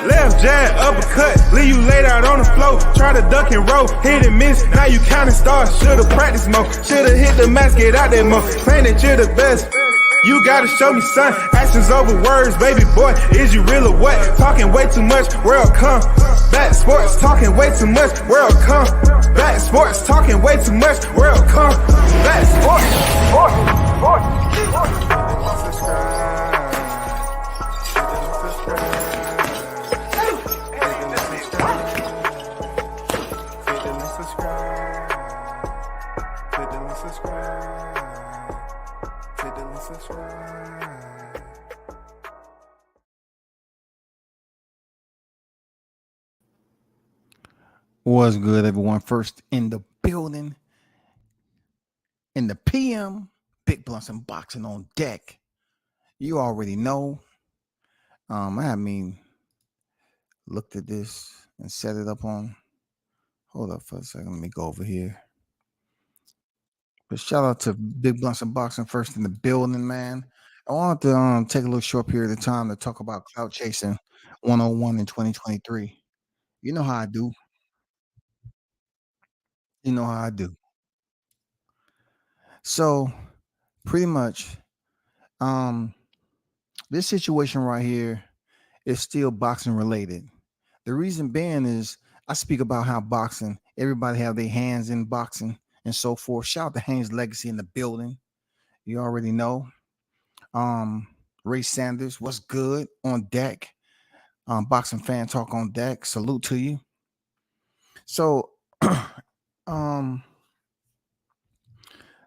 Left jab, uppercut, leave you laid out on the floor. Try to duck and roll, hit and miss, now you counting stars. Should've practiced more, should've hit the mask, get out there more. Claim that you're the best. You gotta show me, son. Actions over words, baby boy. Is you real or what? Talking way too much, world come. Back sports, talking way too much, world come. Back sports, talking way too much, world come. Back sports, What's good, everyone? First in the building, in the PM, Big Blunts and Boxing on deck. You already know. Looked at this and set it up on. Hold up for a second. Let me go over here. But shout out to Big Blunts and Boxing first in the building, man. I wanted to take a little short period of time to talk about Clout Chasing 101 in 2023. You know how I do. You know how I do. So pretty much, this situation right here is still boxing related. The reason being is I speak about how boxing, everybody have their hands in boxing and so forth. Shout out to Haynes Legacy in the building. You already know. Ray Sanders, what's good on deck? Boxing fan talk on deck. Salute to you. So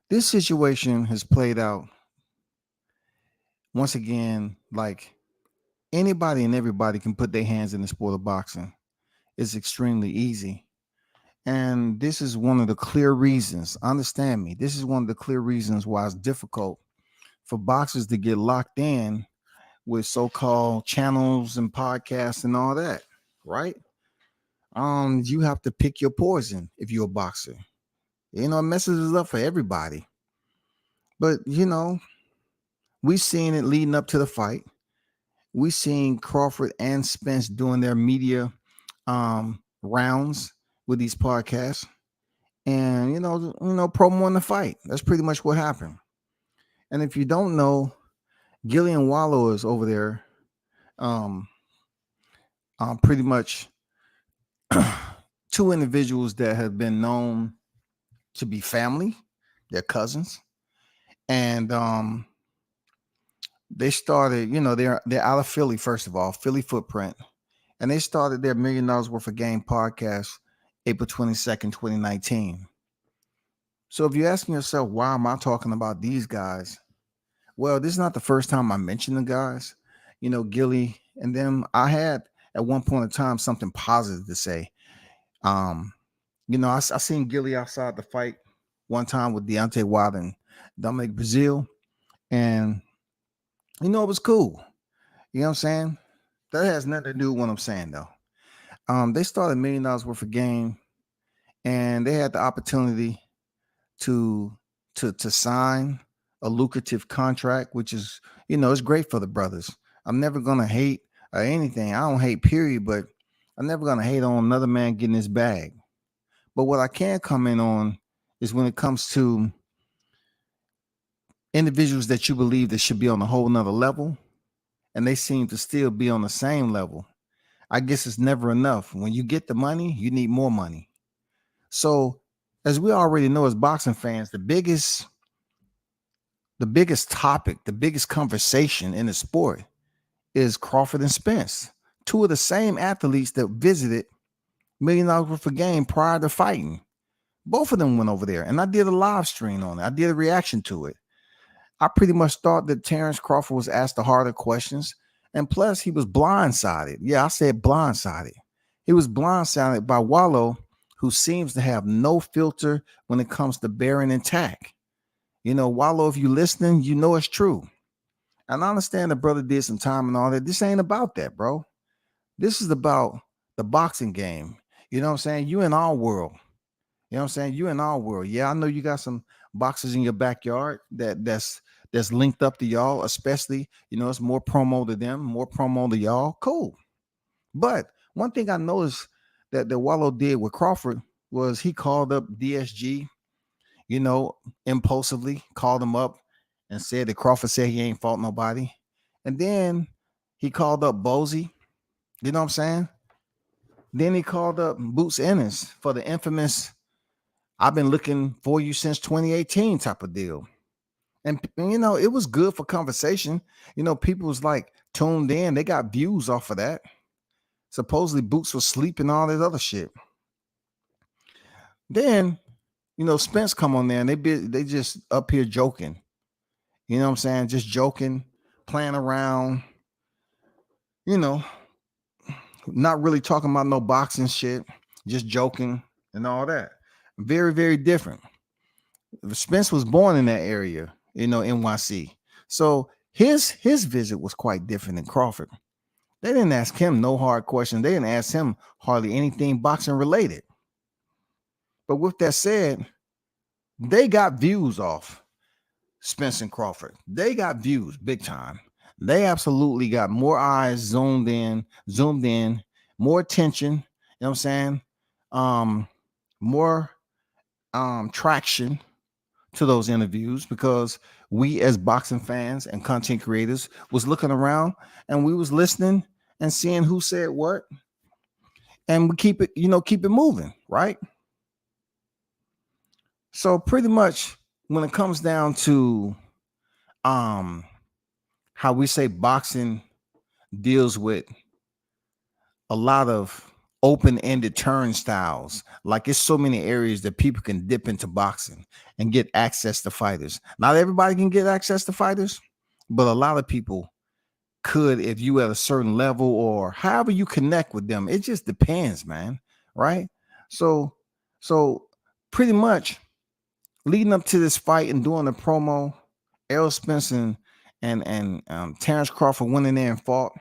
this situation has played out once again, like anybody and everybody can put their hands in the sport of boxing. It's extremely easy. And this is one of the clear reasons, understand me, this is one of the clear reasons why it's difficult for boxers to get locked in with so-called channels and podcasts and all that, right? You have to pick your poison if you're a boxer. You know, it messes it up for everybody. But, you know, we've seen it leading up to the fight. We've seen Crawford and Spence doing their media rounds with these podcasts. And, you know, promoting the fight. That's pretty much what happened. And if you don't know, Gillian Wallo is over there pretty much two individuals that have been known to be family, they're cousins. And they started, you know, they're out of Philly, first of all, Philly footprint. And they started their $1 million worth of game podcast April 22nd, 2019. So if you're asking yourself, why am I talking about these guys? Well, this is not the first time I mentioned the guys. You know, Gilly and them, I had at one point in time something positive to say. You know, I seen Gilly outside the fight one time with Deontay Wilder and Dominic Brazil. And, you know, it was cool. You know what I'm saying? That has nothing to do with what I'm saying, though. They started $1 million worth of game, and they had the opportunity to sign a lucrative contract, which is, you know, it's great for the brothers. I'm never gonna hate or anything. I don't hate, period, but I'm never gonna hate on another man getting his bag. But what I can comment on is when it comes to individuals that you believe that should be on a whole nother level, and they seem to still be on the same level. I guess it's never enough. When you get the money, you need more money. So, as we already know as boxing fans, the biggest topic, the biggest conversation in the sport is Crawford and Spence, two of the same athletes that visited $1 million worth of game prior to fighting. Both of them went over there, and I did a live stream on it. I did a reaction to it. I pretty much thought that Terrence Crawford was asked the harder questions, and plus he was blindsided. Yeah, I said blindsided. He was blindsided by Wallo, who seems to have no filter when it comes to bearing attack. You know, Wallo, if you're listening, you know it's true. And I understand the brother did some time and all that. This ain't about that, bro. This is about the boxing game. You know what I'm saying? You in our world. You know what I'm saying? You in our world. Yeah, I know you got some boxers in your backyard that's linked up to y'all, especially, you know, it's more promo to them, more promo to y'all. Cool. But one thing I noticed that Wallow did with Crawford was he called up DSG, impulsively called him up and said that Crawford said he ain't fought nobody. And then he called up Bozy, you know what I'm saying? Then he called up Boots Ennis for the infamous "I've been looking for you since 2018" type of deal. And it was good for conversation. People was like tuned in. They got views off of that. Supposedly Boots was sleeping, all that other shit. Then, Spence come on there and they just up here joking. You know what I'm saying? Just joking, playing around, not really talking about no boxing shit, just joking and all that. Very, very different. Spence was born in that area, NYC. So his visit was quite different than Crawford. They didn't ask him no hard questions. They didn't ask him hardly anything boxing related. But with that said, they got views off Spence and Crawford. They got views big time. They absolutely got more eyes zoomed in, more attention, you know what I'm saying? More traction to those interviews because we as boxing fans and content creators was looking around and we was listening and seeing who said what, and we keep it moving, right? So pretty much when it comes down to how we say boxing deals with a lot of open-ended turnstiles, like it's so many areas that people can dip into boxing and get access to fighters. Not everybody can get access to fighters, but a lot of people could if you at a certain level or however you connect with them. It just depends, man, right? So pretty much leading up to this fight and doing the promo, Errol Spence and Terrence Crawford went in there and fought.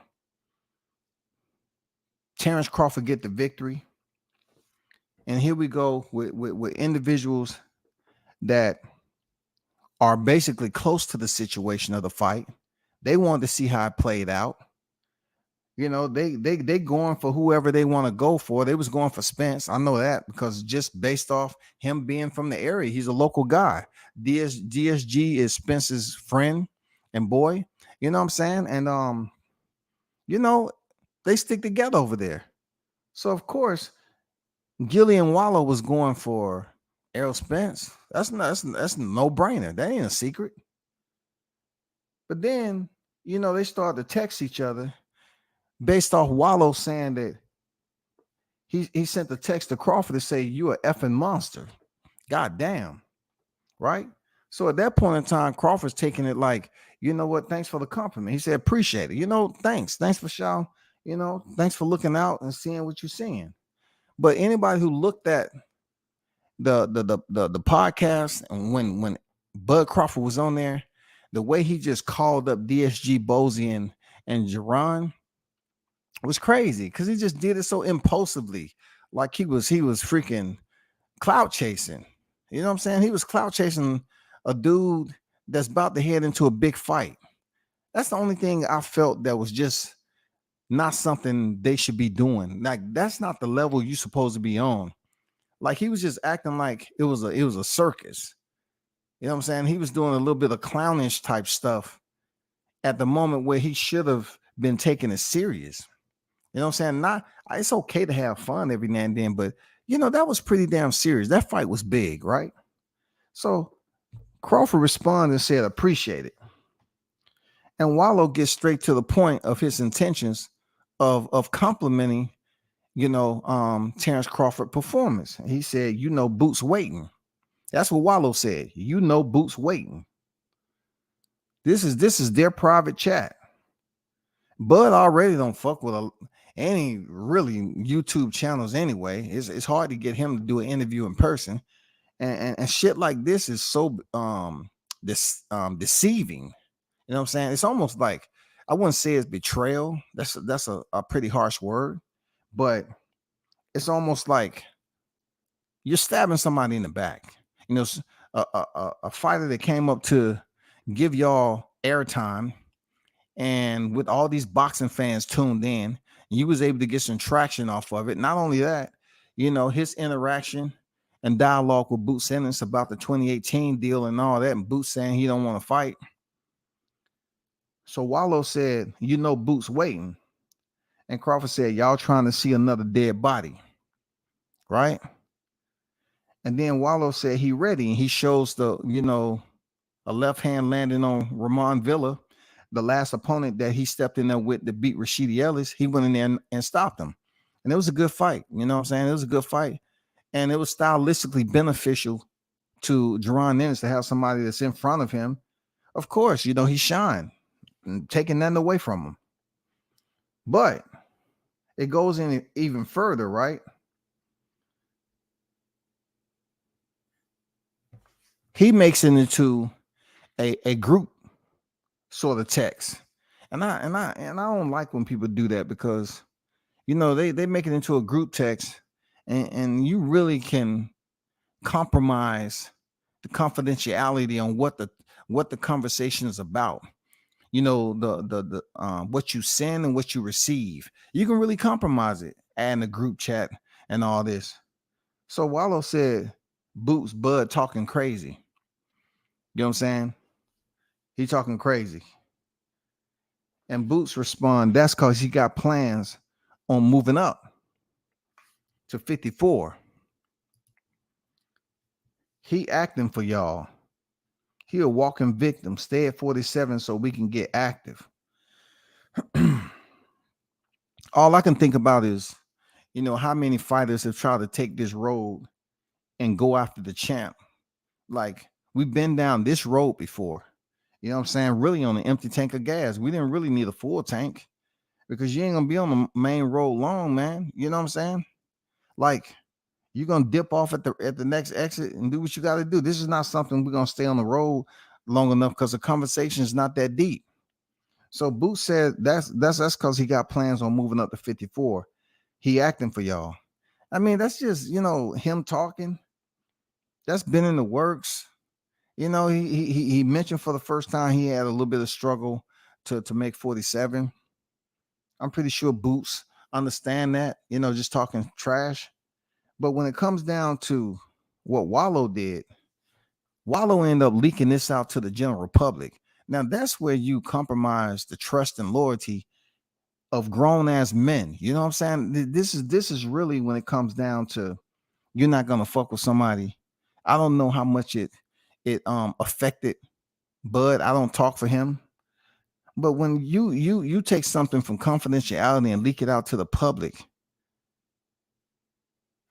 Terrence Crawford get the victory. And here we go with individuals that are basically close to the situation of the fight. They wanted to see how it played out. They going for whoever they want to go for. They was going for Spence. I know that because just based off him being from the area, he's a local guy. DSG is Spence's friend and boy. You know what I'm saying? And they stick together over there. So of course, Gillian Wallo was going for Errol Spence. That's a no-brainer. That ain't a secret. But then, they started to text each other based off Wallo saying that he sent the text to Crawford to say, "You a effing monster." God damn. Right? So at that point in time, Crawford's taking it like, "You know what? Thanks for the compliment." He said, "Appreciate it. Thanks. Thanks for showing, thanks for looking out and seeing what you're seeing." But anybody who looked at the podcast and when Bud Crawford was on there, the way he just called up DSG, Bozy, and Jerron was crazy because he just did it so impulsively, like he was freaking clout chasing. You know what I'm saying? He was clout chasing a dude that's about to head into a big fight. That's the only thing I felt that was just not something they should be doing. Like that's not the level you're supposed to be on. Like he was just acting like it was a circus. You know what I'm saying? He was doing a little bit of clownish type stuff at the moment where he should have been taking it serious. You know what I'm saying? It's okay to have fun every now and then, but that was pretty damn serious. That fight was big, right? So Crawford responded and said, "Appreciate it." And Wallo gets straight to the point of his intentions of complimenting, Terrence Crawford performance. He said, "Boots waiting." That's what Wallo said. Boots waiting. This is their private chat. Bud already don't fuck with any really YouTube channels anyway. It's hard to get him to do an interview in person, and shit like this is so deceiving. You know what I'm saying? It's almost like, I wouldn't say it's betrayal. That's a pretty harsh word, but it's almost like you're stabbing somebody in the back. A fighter that came up to give y'all airtime, and with all these boxing fans tuned in, You was able to get some traction off of it. Not only that, his interaction and dialogue with Boots Ennis about the 2018 deal and all that, and Boots saying he don't want to fight. So Wallo said, Boots waiting. And Crawford said, y'all trying to see another dead body, right? And then Wallo said he ready, and he shows a left hand landing on Ramon Villa, the last opponent that he stepped in there with to beat Rashidi Ellis. He went in there and stopped him. And it was a good fight. You know what I'm saying? It was a good fight. And it was stylistically beneficial to Jerron Ennis to have somebody that's in front of him. Of course, he shined, taking nothing away from him. But it goes in even further, right? He makes it into a group sort of text. And I don't like when people do that, because they make it into a group text, and you really can compromise the confidentiality on what the conversation is about. The what you send and what you receive. You can really compromise it, adding a group chat and all this. So Wallo said, Boots Bud talking crazy. You know what I'm saying? He talking crazy. And Boots respond, that's because he got plans on moving up to 54. He acting for y'all. He a walking victim. Stay at 47 so we can get active. All I can think about is, how many fighters have tried to take this road and go after the champ. Like, we've been down this road before. You know what I'm saying? Really on an empty tank of gas. We didn't really need a full tank, because you ain't gonna be on the main road long, man. You know what I'm saying? Like, you're gonna dip off at the next exit and do what you got to do. This is not something we're gonna stay on the road long enough, because the conversation is not that deep. So Boots said that's because he got plans on moving up to 54. He acting for y'all. I mean, that's just him talking. That's been in the works. He mentioned for the first time he had a little bit of struggle to make 47. I'm pretty sure Boots understand that, just talking trash. But when it comes down to what Wallo did, Wallo ended up leaking this out to the general public. Now, that's where you compromise the trust and loyalty of grown-ass men. You know what I'm saying? This is really when it comes down to, you're not going to fuck with somebody. I don't know how much it affected Bud. I don't talk for him. But when you take something from confidentiality and leak it out to the public,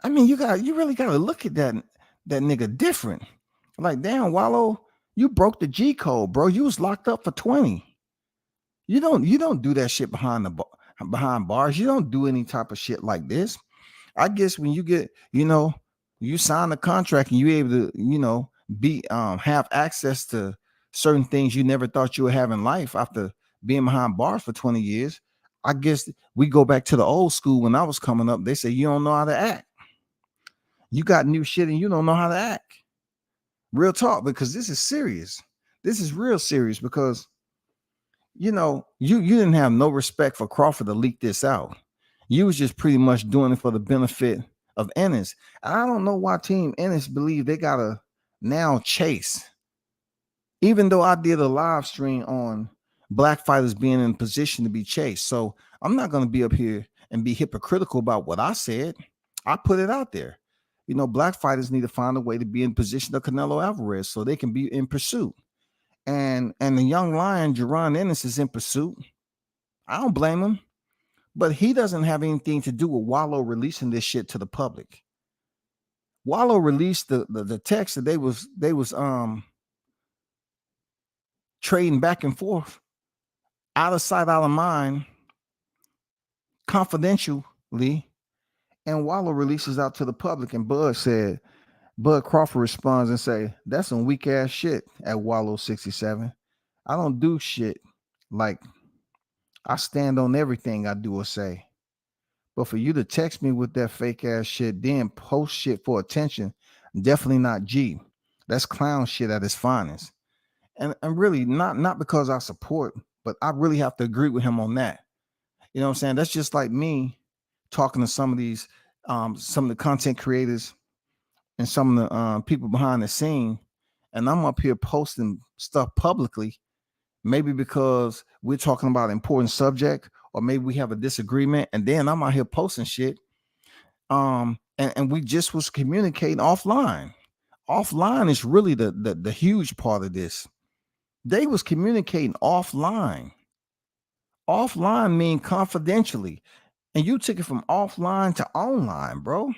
I mean, you really got to look at that nigga different. Like, damn, Wallo, you broke the G code, bro. You was locked up for 20. You don't do that shit behind bars. You don't do any type of shit like this. I guess when you get, you sign a contract and you able to, be have access to certain things you never thought you would have in life after being behind bars for 20 years. I guess we go back to the old school when I was coming up. They say you don't know how to act. You got new shit and you don't know how to act. Real talk, because this is serious. This is real serious, because you didn't have no respect for Crawford to leak this out. You was just pretty much doing it for the benefit of Ennis. I don't know why Team Ennis believe they gotta now chase. Even though I did a live stream on black fighters being in position to be chased. So I'm not gonna be up here and be hypocritical about what I said. I put it out there. Black fighters need to find a way to be in position of Canelo Alvarez so they can be in pursuit. And the young lion, Jerron Ennis, is in pursuit. I don't blame him. But he doesn't have anything to do with Wallo releasing this shit to the public. Wallo released the text that they was trading back and forth, out of sight, out of mind, confidentially. And Wallo releases out to the public, and Bud Crawford responds and say, that's some weak ass shit at Wallo 67. I don't do shit like, I stand on everything I do or say. But for you to text me with that fake ass shit, then post shit for attention, definitely not G. That's clown shit at its finest. And really not because I support, but I really have to agree with him on that. You know what I'm saying? That's just like me talking to some of the content creators and some of the people behind the scene, and I'm up here posting stuff publicly, maybe because we're talking about an important subject, or maybe we have a disagreement, and then I'm out here posting shit. And we just was communicating offline. Offline is really the huge part of this. They was communicating offline. Offline mean confidentially, and you took it from offline to online, bro.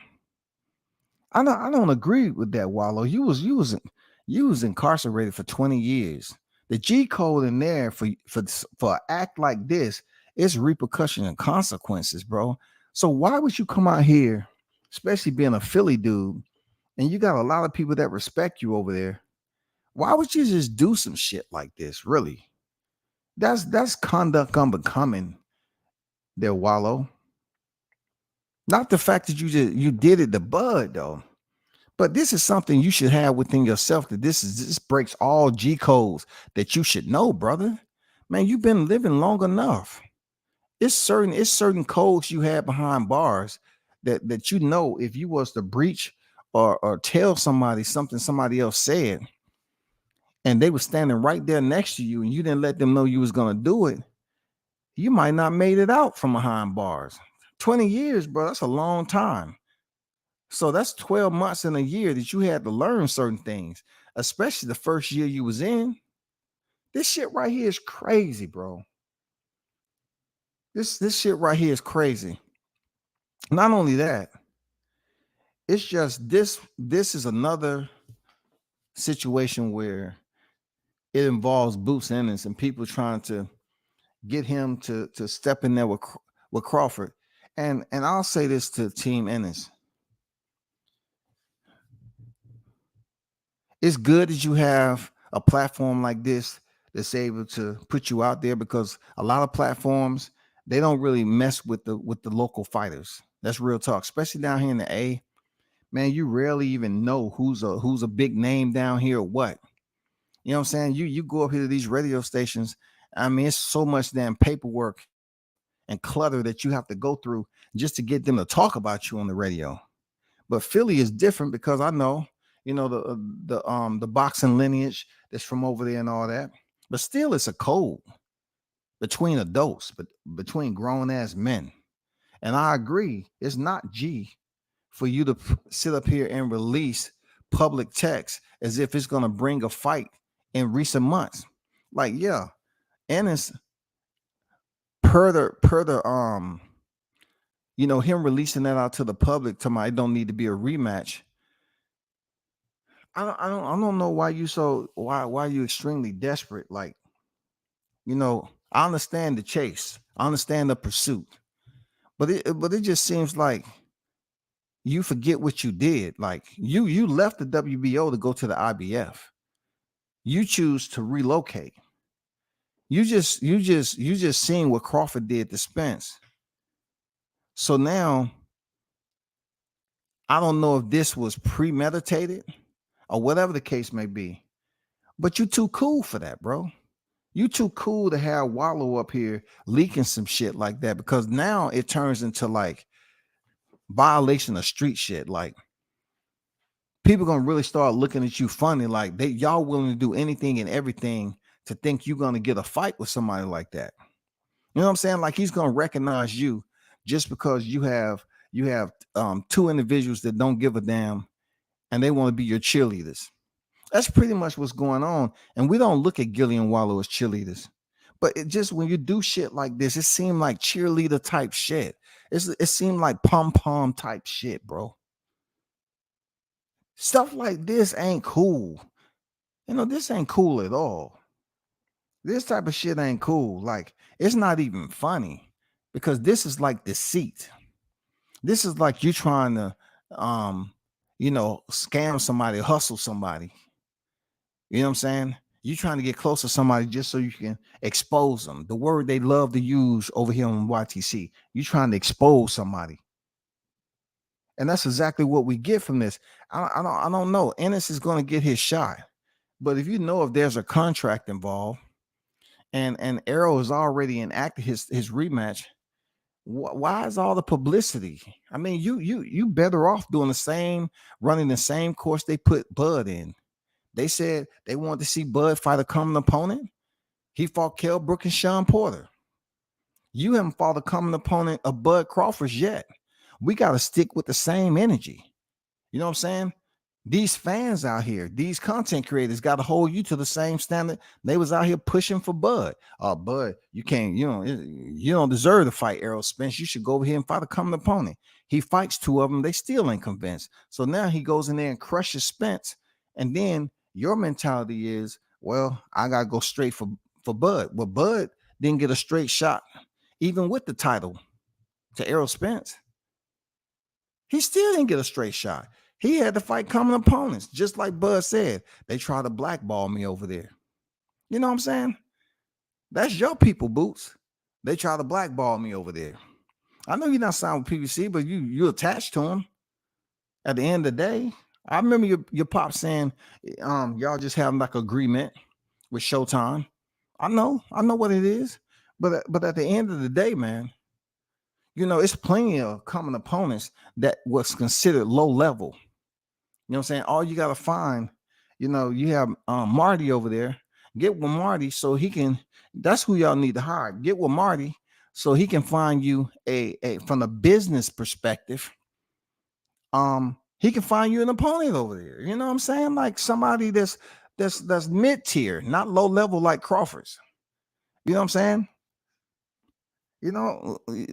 I don't agree with that, Wallow. You was incarcerated for 20 years. The G code in there for an act like this is repercussion and consequences, bro. So why would you come out here, especially being a Philly dude, and you got a lot of people that respect you over there? Why would you just do some shit like this? Really? That's conduct unbecoming there, Wallow. Not the fact that you did it to Bud though. But this is something you should have within yourself, that this breaks all G codes that you should know, brother. Man, you've been living long enough. It's certain codes you have behind bars that you know, if you was to breach or tell somebody something somebody else said, and they were standing right there next to you and you didn't let them know you was gonna do it, you might not made it out from behind bars. 20 years, bro, that's a long time. So that's 12 months in a year that you had to learn certain things, especially the first year you was in. This shit right here is crazy, bro. This shit right here is crazy. Not only that, it's just this is another situation where it involves Boots Ennis and people trying to get him to step in there with Crawford. And I'll say this to Team Ennis. It's good that you have a platform like this that's able to put you out there, because a lot of platforms, they don't really mess with the local fighters. That's real talk, especially down here in the A. Man, you rarely even know who's a big name down here or what. You know what I'm saying? You go up here to these radio stations. I mean, it's so much damn paperwork and clutter that you have to go through just to get them to talk about you on the radio. But Philly is different because I know, the boxing lineage that's from over there and all that. But still, it's a code between adults, but between grown ass men. And I agree, it's not G for you to sit up here and release public text as if it's gonna bring a fight in recent months. Like, yeah, and it's per the him releasing that out to the public, to my it don't need to be a rematch. I don't know why you extremely desperate. Like, I understand the chase, I understand the pursuit, but it just seems like you forget what you did. Like, you left the WBO to go to the IBF. You choose to relocate. You just seen what Crawford did to Spence. So now I don't know if this was premeditated or whatever the case may be, but you too cool for that, bro. You too cool to have Wallow up here leaking some shit like that, because now it turns into like violation of street shit. Like, people gonna really start looking at you funny, like y'all willing to do anything and everything to think you're gonna get a fight with somebody like that. You know what I'm saying? Like, he's gonna recognize you just because you have two individuals that don't give a damn and they want to be your cheerleaders. That's pretty much what's going on. And we don't look at Gillian Wallow as cheerleaders. But it just, when you do shit like this, it seemed like cheerleader type shit. It seemed like pom-pom type shit, bro. Stuff like this ain't cool. This ain't cool at all. This type of shit ain't cool. Like, it's not even funny, because this is like deceit. This is like you trying to scam somebody, hustle somebody. You know what I'm saying? You trying to get close to somebody just so you can expose them. The word they love to use over here on YTC. You trying to expose somebody. And that's exactly what we get from this. I don't know. Ennis is going to get his shot. But if there's a contract involved, and Arrow has already enacted his rematch, Why is all the publicity? I mean, you better off doing the same, running the same course they put Bud in. They said they wanted to see Bud fight a common opponent. He fought Kell Brook and Sean Porter. You haven't fought a common opponent of Bud Crawford yet. We got to stick with the same energy. You know what I'm saying? These fans out here, these content creators got to hold you to the same standard. They was out here pushing for Bud. Oh, Bud, you can't, you don't deserve to fight Errol Spence. You should go over here and fight a common opponent. He fights two of them. They still ain't convinced. So now he goes in there and crushes Spence. And then your mentality is, well, I got to go straight for Bud. Well, Bud didn't get a straight shot, even with the title, to Errol Spence. He still didn't get a straight shot. He had to fight common opponents, just like Bud said. They try to blackball me over there. You know what I'm saying? That's your people, Boots. They try to blackball me over there. I know you're not signed with PBC, but you attached to him. At the end of the day, I remember your pop saying, y'all just have like agreement with Showtime. I know what it is, but at the end of the day, man, it's plenty of common opponents that was considered low level. You know what I'm saying? All you got to find, you have Marty over there. Get with Marty so he can, that's who y'all need to hire. Get with Marty so he can find you a from a business perspective. He can find you an opponent over there. You know what I'm saying? Like somebody that's mid-tier, not low level like Crawford's. You know what I'm saying?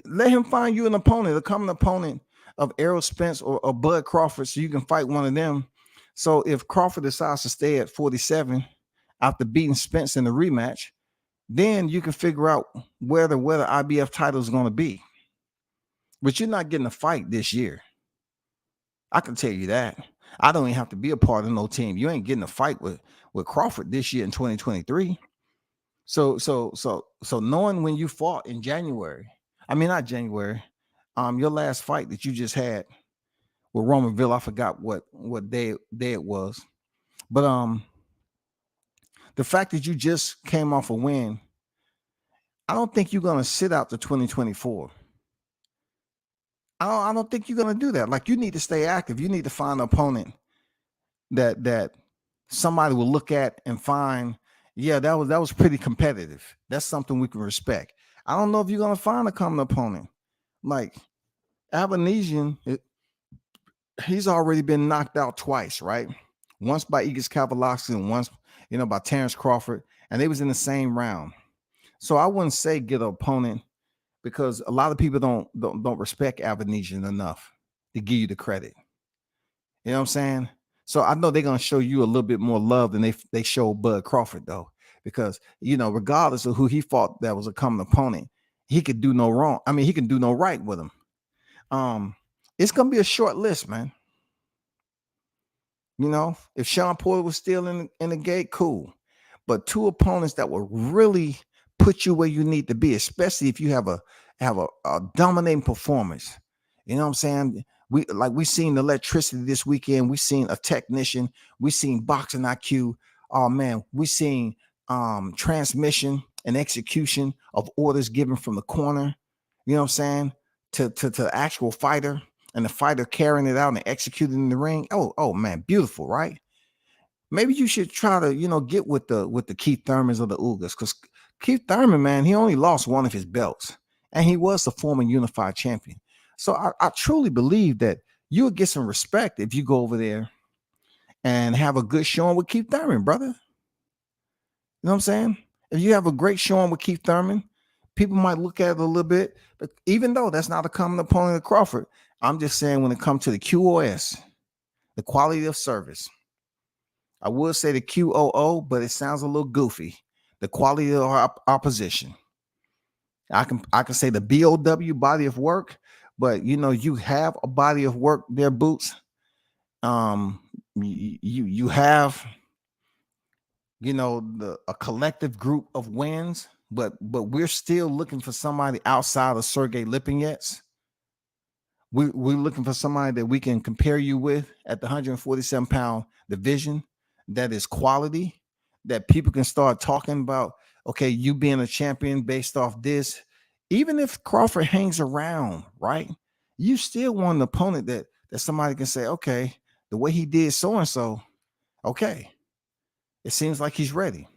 Let him find you an opponent, a common opponent of Errol Spence or Bud Crawford, so you can fight one of them. So if Crawford decides to stay at 47 after beating Spence in the rematch, then you can figure out where the IBF title is going to be. But you're not getting a fight this year. I can tell you that. I don't even have to be a part of no team. You ain't getting a fight with Crawford this year in 2023. So knowing when you fought in January, not January, your last fight that you just had with Romanville, I forgot what day it was, but the fact that you just came off a win, I don't think you're gonna sit out to 2024. I don't think you're gonna do that. Like, you need to stay active. You need to find an opponent that somebody will look at and find, yeah, that was pretty competitive. That's something we can respect. I don't know if you're gonna find a common opponent. Like Avanesian, he's already been knocked out twice, right? Once by Igis Kavalakis and once, by Terrence Crawford, and they was in the same round. So I wouldn't say get an opponent, because a lot of people don't respect Avanesian enough to give you the credit. You know what I'm saying? So I know they're gonna show you a little bit more love than they show Bud Crawford, though, because regardless of who he fought that was a common opponent, he could do no wrong. He can do no right with him. It's gonna be a short list, man. If Sean Porter was still in the gate, cool. But two opponents that will really put you where you need to be, especially if you have a dominating performance. You know what I'm saying? We seen electricity this weekend. We seen a technician. We seen boxing IQ. Oh man, we seen transmission and execution of orders given from the corner. You know what I'm saying? To the actual fighter, and the fighter carrying it out and executing in the ring. Oh man, beautiful, right? Maybe you should try to, get with the Keith Thurmans or the Ugas, because Keith Thurman, man, he only lost one of his belts, and he was the former unified champion. So I truly believe that you'll get some respect if you go over there and have a good showing with Keith Thurman, brother. You know what I'm saying? If you have a great showing with Keith Thurman, people might look at it a little bit, but even though that's not a common opponent of Crawford, I'm just saying when it comes to the QOS, the quality of service, I would say the QOO, but it sounds a little goofy. The quality of our opposition. I can say the BOW, body of work, but you have a body of work there, Boots. You have a collective group of wins, but we're still looking for somebody outside of Sergey Lipinets. We're looking for somebody that we can compare you with at the 147-pound division that is quality, that people can start talking about. Okay, you being a champion based off this, Even if Crawford hangs around, right? You still want an opponent that somebody can say, okay, the way he did so and so, okay, it seems like he's ready.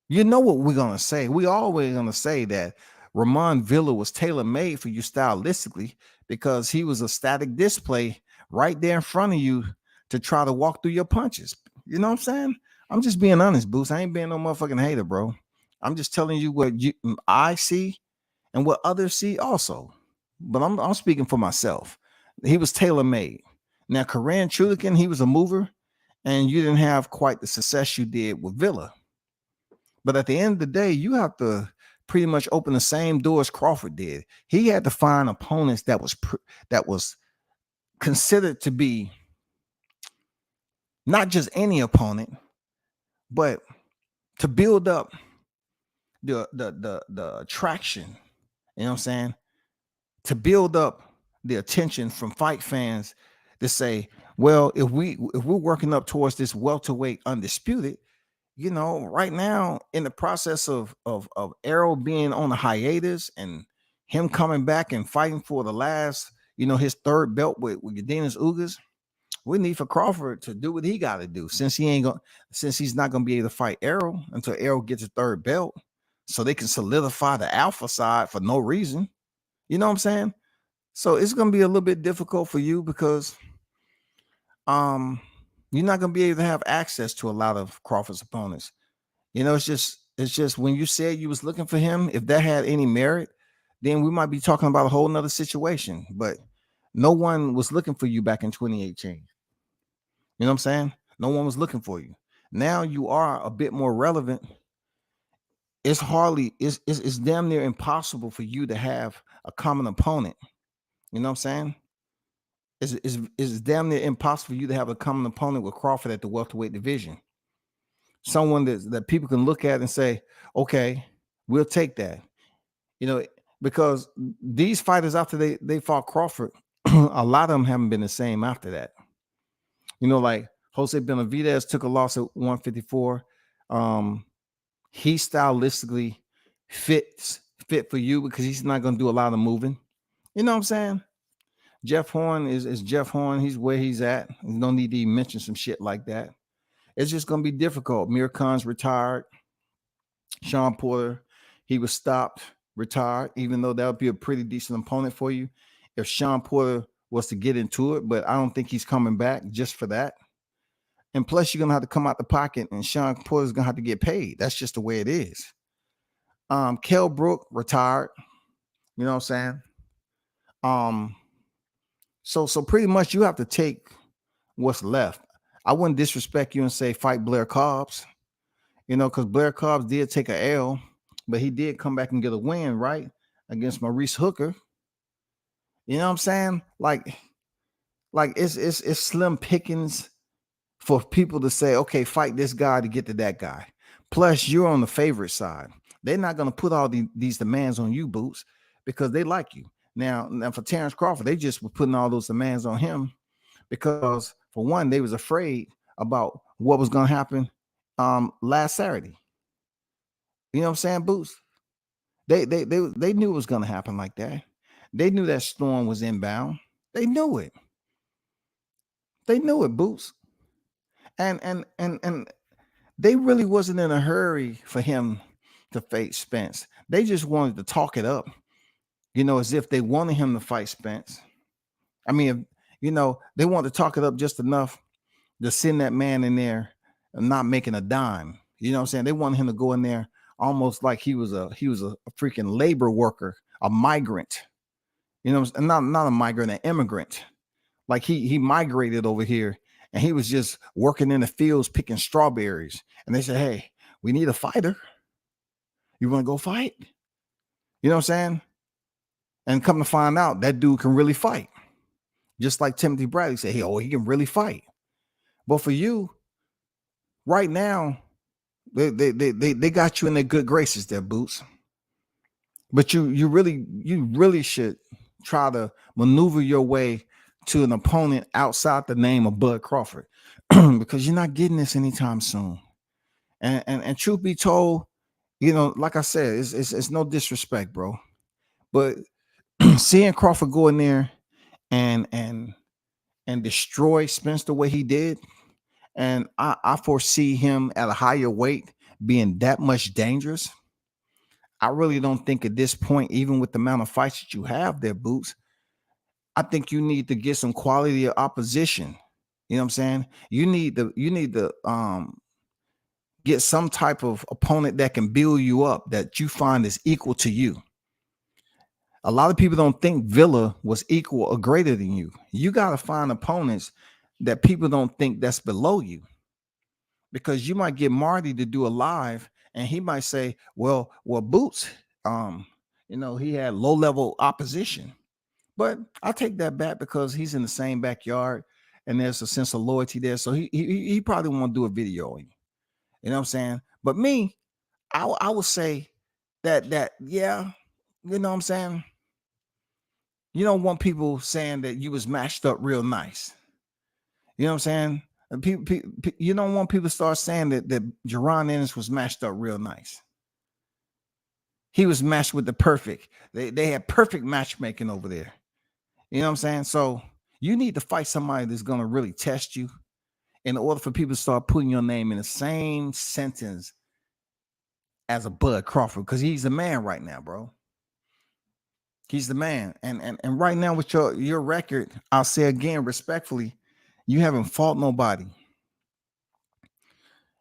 You know what we're gonna say? We always gonna say that Ramon Villa was tailor made for you stylistically because he was a static display right there in front of you to try to walk through your punches. You know what I'm saying? I'm just being honest, Boost. I ain't being no motherfucking hater, bro. I'm just telling you what I see and what others see also. But I'm speaking for myself. He was tailor made. Now, Korean Chulikin, he was a mover, and you didn't have quite the success you did with Villa. But at the end of the day, you have to pretty much open the same doors Crawford did. He had to find opponents that was considered to be not just any opponent, but to build up the attraction. You know what I'm saying? To build up the attention from fight fans to say, well, if we're working up towards this welterweight undisputed, you know, right now in the process of Errol being on a hiatus and him coming back and fighting for the last, you know, his third belt with Ugas Ugas, we need for Crawford to do what he got to do since he's not gonna be able to fight Errol until Errol gets a third belt, so they can solidify the alpha side for no reason. You know what I'm saying? So it's gonna be a little bit difficult for you because you're not gonna be able to have access to a lot of Crawford's opponents. You know, it's just when you said you was looking for him, if that had any merit, then we might be talking about a whole nother situation. But no one was looking for you back in 2018. You know what I'm saying? No one was looking for you. Now you are a bit more relevant. It's damn near impossible for you to have a common opponent. You know what I'm saying? It's damn near impossible for you to have a common opponent with Crawford at the welterweight division. Someone that people can look at and say, okay, we'll take that. You know, because these fighters after they fought Crawford, a lot of them haven't been the same after that. You know, like Jose Benavidez took a loss at 154. He stylistically fit for you because he's not going to do a lot of moving. You know what I'm saying? Jeff Horn is Jeff Horn. He's where he's at. You don't need to even mention some shit like that. It's just going to be difficult. Mir Khan's retired. Sean Porter, he was stopped, retired, even though that would be a pretty decent opponent for you if Sean Porter was to get into it. But I don't think he's coming back just for that. And plus, you're going to have to come out the pocket, and Sean Porter's going to have to get paid. That's just the way it is. Kell Brook retired. You know what I'm saying? So pretty much you have to take what's left. I wouldn't disrespect you and say fight Blair Cobbs, you know, because Blair Cobbs did take a L, but he did come back and get a win, right? Against Maurice Hooker. You know what I'm saying? Like it's slim pickings for people to say, okay, fight this guy to get to that guy. Plus, you're on the favorite side. They're not going to put all these demands on you, Boots, because they like you. Now for Terrence Crawford, they just were putting all those demands on him because, for one, they was afraid about what was going to happen last Saturday. You know what I'm saying, Boots? They knew it was going to happen like that. They knew that storm was inbound. They knew it. They knew it, Boots. And they really wasn't in a hurry for him to face Spence. They just wanted to talk it up, you know, as if they wanted him to fight Spence. I mean, you know, they wanted to talk it up just enough to send that man in there and not making a dime. You know what I'm saying? They wanted him to go in there almost like he was a freaking labor worker, a migrant. You know, not a migrant, an immigrant. Like he migrated over here and he was just working in the fields picking strawberries. And they said, hey, we need a fighter. You want to go fight? You know what I'm saying? And come to find out, that dude can really fight. Just like Timothy Bradley said, hey, he can really fight. But for you, right now, they got you in their good graces there, Boots. But you really should try to maneuver your way to an opponent outside the name of Bud Crawford because you're not getting this anytime soon. And truth be told, Like I said, it's no disrespect, bro. But seeing Crawford go in there and and and destroy Spence the way he did, and I foresee him at a higher weight being that much dangerous. I really don't think at this point, even with the amount of fights that you have there, Boots, I think you need to get some quality of opposition. You know what I'm saying? You need to get some type of opponent that can build you up, that you find is equal to you. A lot of people don't think Villa was equal or greater than you. You got to find opponents that people don't think that's below you, because you might get Marty to do a live and he might say, well, Boots, he had low level opposition. But I take that back because he's in the same backyard and there's a sense of loyalty there. So he probably won't do a video on you. You know what I'm saying? But me, I would say that yeah, you know what I'm saying? You don't want people saying that you was matched up real nice. You know what I'm saying? And you don't want people to start saying that Jerron Ennis was matched up real nice. He was matched with the perfect. They had perfect matchmaking over there. You know what I'm saying? So you need to fight somebody that's going to really test you in order for people to start putting your name in the same sentence as a Bud Crawford, because he's the man right now, bro. He's the man. And right now with your record, I'll say again respectfully, you haven't fought nobody.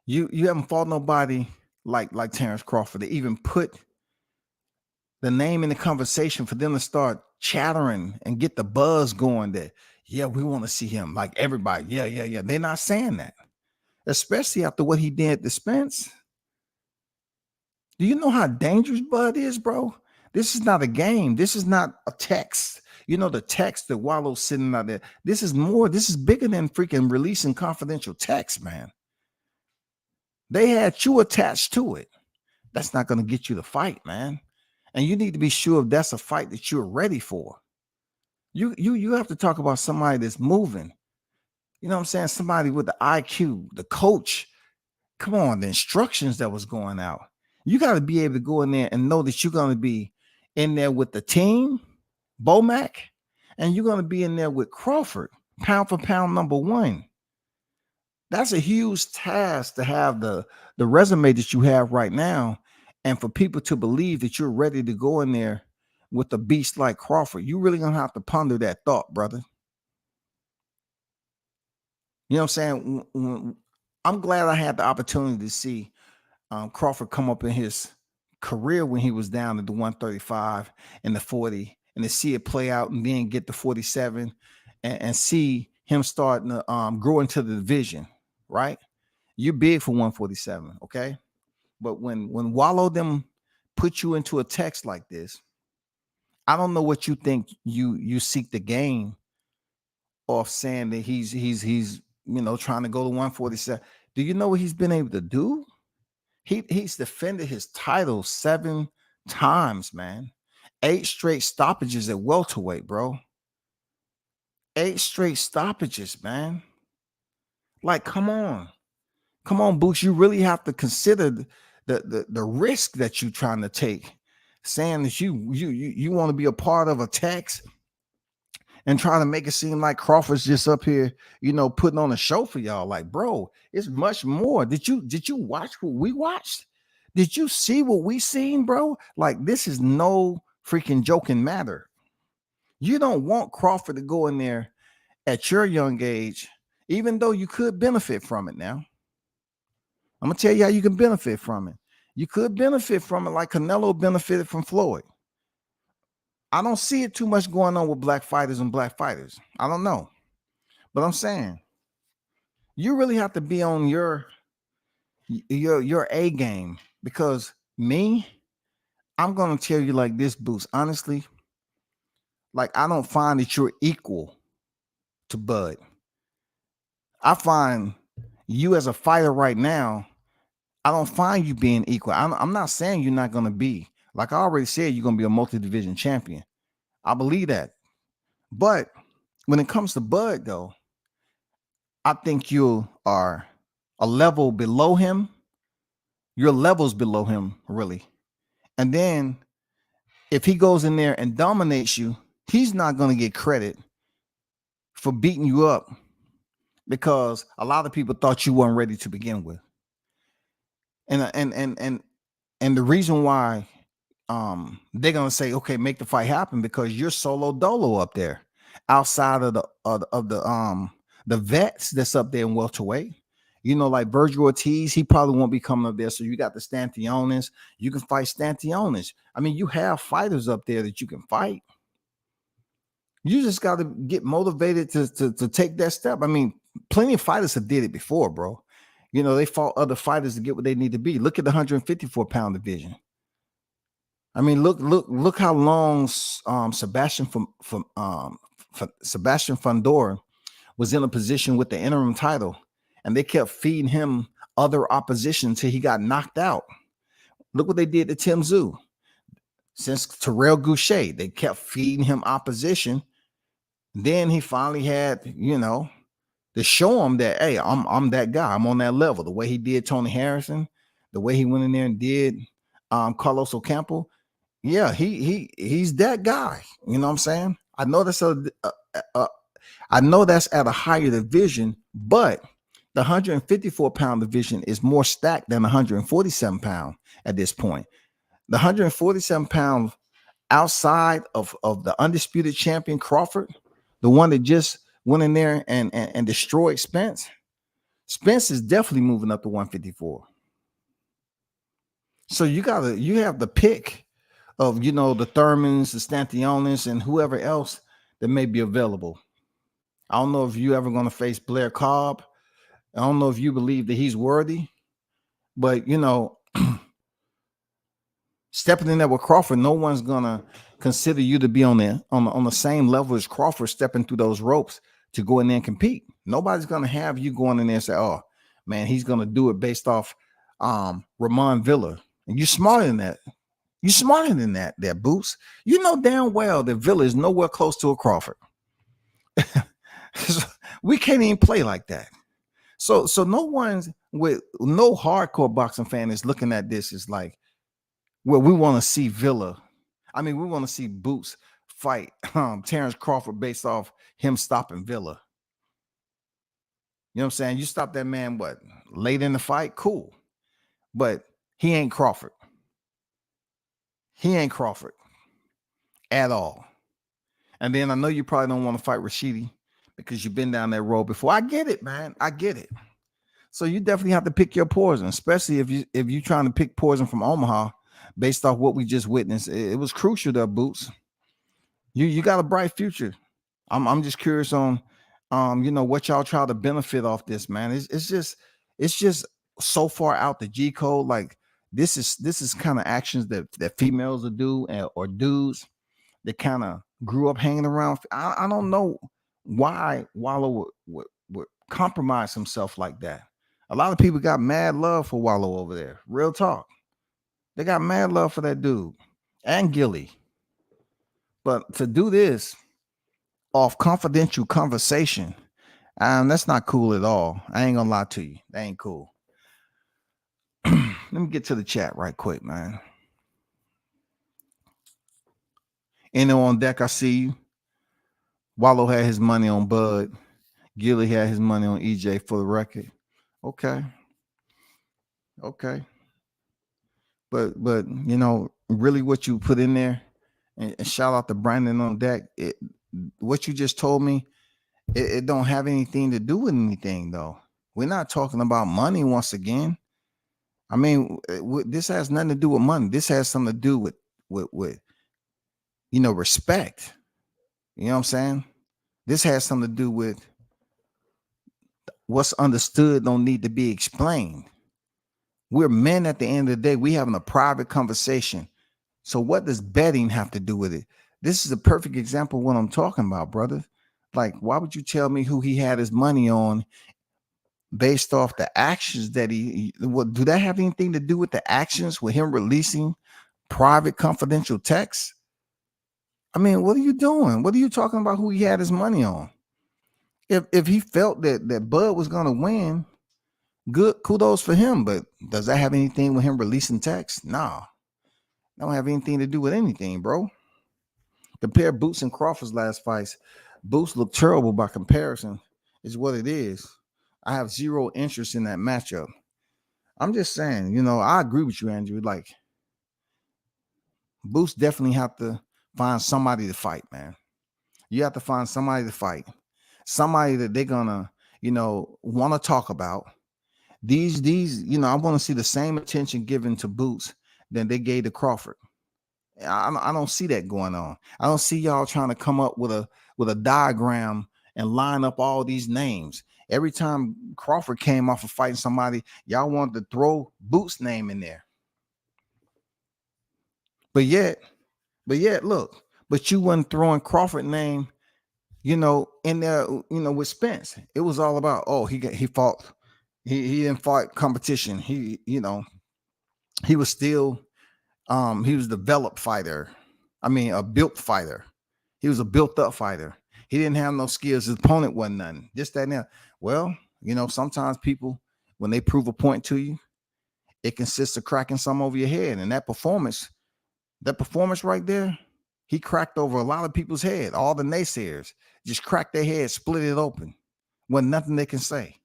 You haven't fought nobody like Terrence Crawford. They even put the name in the conversation for them to start chattering and get the buzz going that, yeah, we want to see him like everybody. Yeah. They're not saying that, especially after what he did to Spence. Do you know how dangerous Bud is, bro? This is not a game. This is not a text. The text that Wallo's sitting out there. This is bigger than freaking releasing confidential text, man. They had you attached to it. That's not going to get you the fight, man. And you need to be sure if that's a fight that you're ready for. You have to talk about somebody that's moving. You know what I'm saying? Somebody with the IQ, the coach. Come on, the instructions that was going out. You got to be able to go in there and know that you're going to be in there with the team, Bomac, and you're going to be in there with Crawford, pound for pound number one. That's a huge task to have the resume that you have right now, and for people to believe that you're ready to go in there with a beast like Crawford. You really gonna have to ponder that thought, brother. You know what I'm saying? I'm glad I had the opportunity to see Crawford come up in his career when he was down at the 135 and the 40, and to see it play out and then get the 47 and see him starting to grow into the division, right? You're big for 147, okay? But when Wallo them put you into a text like this, I don't know what you think you seek to gain off saying that he's trying to go to 147. Do you know what he's been able to do? He's defended his title 7 times, man. 8 straight stoppages at welterweight, bro. 8 straight stoppages, man. Like, come on, Boots. You really have to consider the risk that you're trying to take, saying that you want to be a part of a text and trying to make it seem like Crawford's just up here, putting on a show for y'all. Like, bro, it's much more. Did you watch what we watched? Did you see what we seen, bro? Like, this is no freaking joking matter. You don't want Crawford to go in there at your young age, even though you could benefit from it now. I'm going to tell you how you can benefit from it. You could benefit from it like Canelo benefited from Floyd. I don't see it too much going on with black fighters and black fighters. I don't know. But I'm saying you really have to be on your A game, because I'm going to tell you like this, Boost. Honestly, like, I don't find that you're equal to Bud. I find you as a fighter right now, I don't find you being equal. I'm not saying you're not going to be. Like I already said, you're going to be a multi-division champion. I believe that. But when it comes to Bud, though, I think you are a level below him, Your level's below him, really. And then if he goes in there and dominates you, he's not going to get credit for beating you up because a lot of people thought you weren't ready to begin with. And the reason why they're gonna say, okay, make the fight happen because you're solo dolo up there outside of the vets that's up there in welterweight. You know, like Virgil Ortiz, he probably won't be coming up there. So you got the Stantiones. You can fight Stantiones. I mean, you have fighters up there that you can fight. You just got to get motivated to take that step. I mean, plenty of fighters have did it before, bro. You know, they fought other fighters to get what they need to be. Look at the 154-pound division. I mean, look how long Sebastian Fundora was in a position with the interim title, and they kept feeding him other opposition until he got knocked out. Look what they did to Tim Tszyu. Since Terrell Goucher, they kept feeding him opposition. Then he finally had, you know, to show him that, hey, I'm that guy. I'm on that level. The way he did Tony Harrison, the way he went in there and did Carlos Ocampo. Yeah, he's that guy. You know what I'm saying? I know that's I know that's at a higher division, but the 154-pound division is more stacked than 147-pound at this point. The 147-pound outside of the undisputed champion Crawford, the one that just went in there and destroyed Spence. Spence is definitely moving up to 154. So you have the pick of, you know, the Thurmans, the Stantiones, and whoever else that may be available. I don't know if you ever going to face Blair Cobb. I don't know if you believe that he's worthy, but you know, stepping in there with Crawford, no one's gonna consider you to be on the same level as Crawford stepping through those ropes to go in there and compete. Nobody's gonna have you going in there and say, "Oh man, he's gonna do it based off Ramon Villa." And you're smarter than that. You're smarter than that, there, Boots. You know damn well that Villa is nowhere close to a Crawford. We can't even play like that. So no one's with no hardcore boxing fan is looking at this as like, well, we want to see Villa. I mean, we want to see Boots fight Terrence Crawford based off him stopping Villa. You know what I'm saying? You stop that man, what, late in the fight? Cool. But he ain't Crawford. He ain't Crawford at all. And then I know you probably don't want to fight Rashidi because you've been down that road before. I get it, man. I get it. So you definitely have to pick your poison, especially if you're trying to pick poison from Omaha based off what we just witnessed. It was crucial there, Boots. You got a bright future. I'm just curious on you know, what y'all try to benefit off this, man. It's just so far out the G code. Like this is kind of actions that females will do or dudes that kind of grew up hanging around. I don't know why Wallo would compromise himself like that. A lot of people got mad love for Wallo over there. Real talk. They got mad love for that dude and Gilly. But to do this off confidential conversation, that's not cool at all. I ain't gonna lie to you. That ain't cool. Let me get to the chat right quick, man. Anyone on deck, I see you. Wallo had his money on Bud. Gilly had his money on EJ for the record. Okay. But you know, really what you put in there, and shout out to Brandon on deck. What you just told me, it don't have anything to do with anything, though. We're not talking about money once again. I mean, this has nothing to do with money. This has something to do with you know, respect. You know what I'm saying? This has something to do with what's understood don't need to be explained. We're men at the end of the day. We having a private conversation. So what does betting have to do with it? This is a perfect example of what I'm talking about, brother. Like, why would you tell me who he had his money on based off the actions that what do that have anything to do with the actions with him releasing private confidential texts? I mean, what are you doing? What are you talking about who he had his money on? If he felt that Bud was going to win, Good, kudos for him. But does that have anything with him releasing text? Nah, don't have anything to do with anything, bro. Compare Boots and Crawford's last fights. Boots looked terrible by comparison. Is what it is. I have zero interest in that matchup. I'm just saying, I agree with you, Andrew. Like, Boots definitely have to find somebody to fight, man. You have to find somebody to fight, somebody that they're gonna, want to talk about. These, I want to see the same attention given to Boots than they gave to Crawford. I don't see that going on. I don't see y'all trying to come up with a diagram and line up all these names. Every time Crawford came off of fighting somebody, y'all wanted to throw Boots' name in there. But yet, look, but you wasn't throwing Crawford name, in there, with Spence. It was all about, he fought, he didn't fight competition. He was still he was a developed fighter. I mean, a built fighter. He was a built up fighter. He didn't have no skills. His opponent wasn't nothing. This, that, and that. Well, sometimes people, when they prove a point to you, it consists of cracking some over your head. And that performance right there, he cracked over a lot of people's head. All the naysayers just cracked their head, split it open. Wasn't nothing they can say.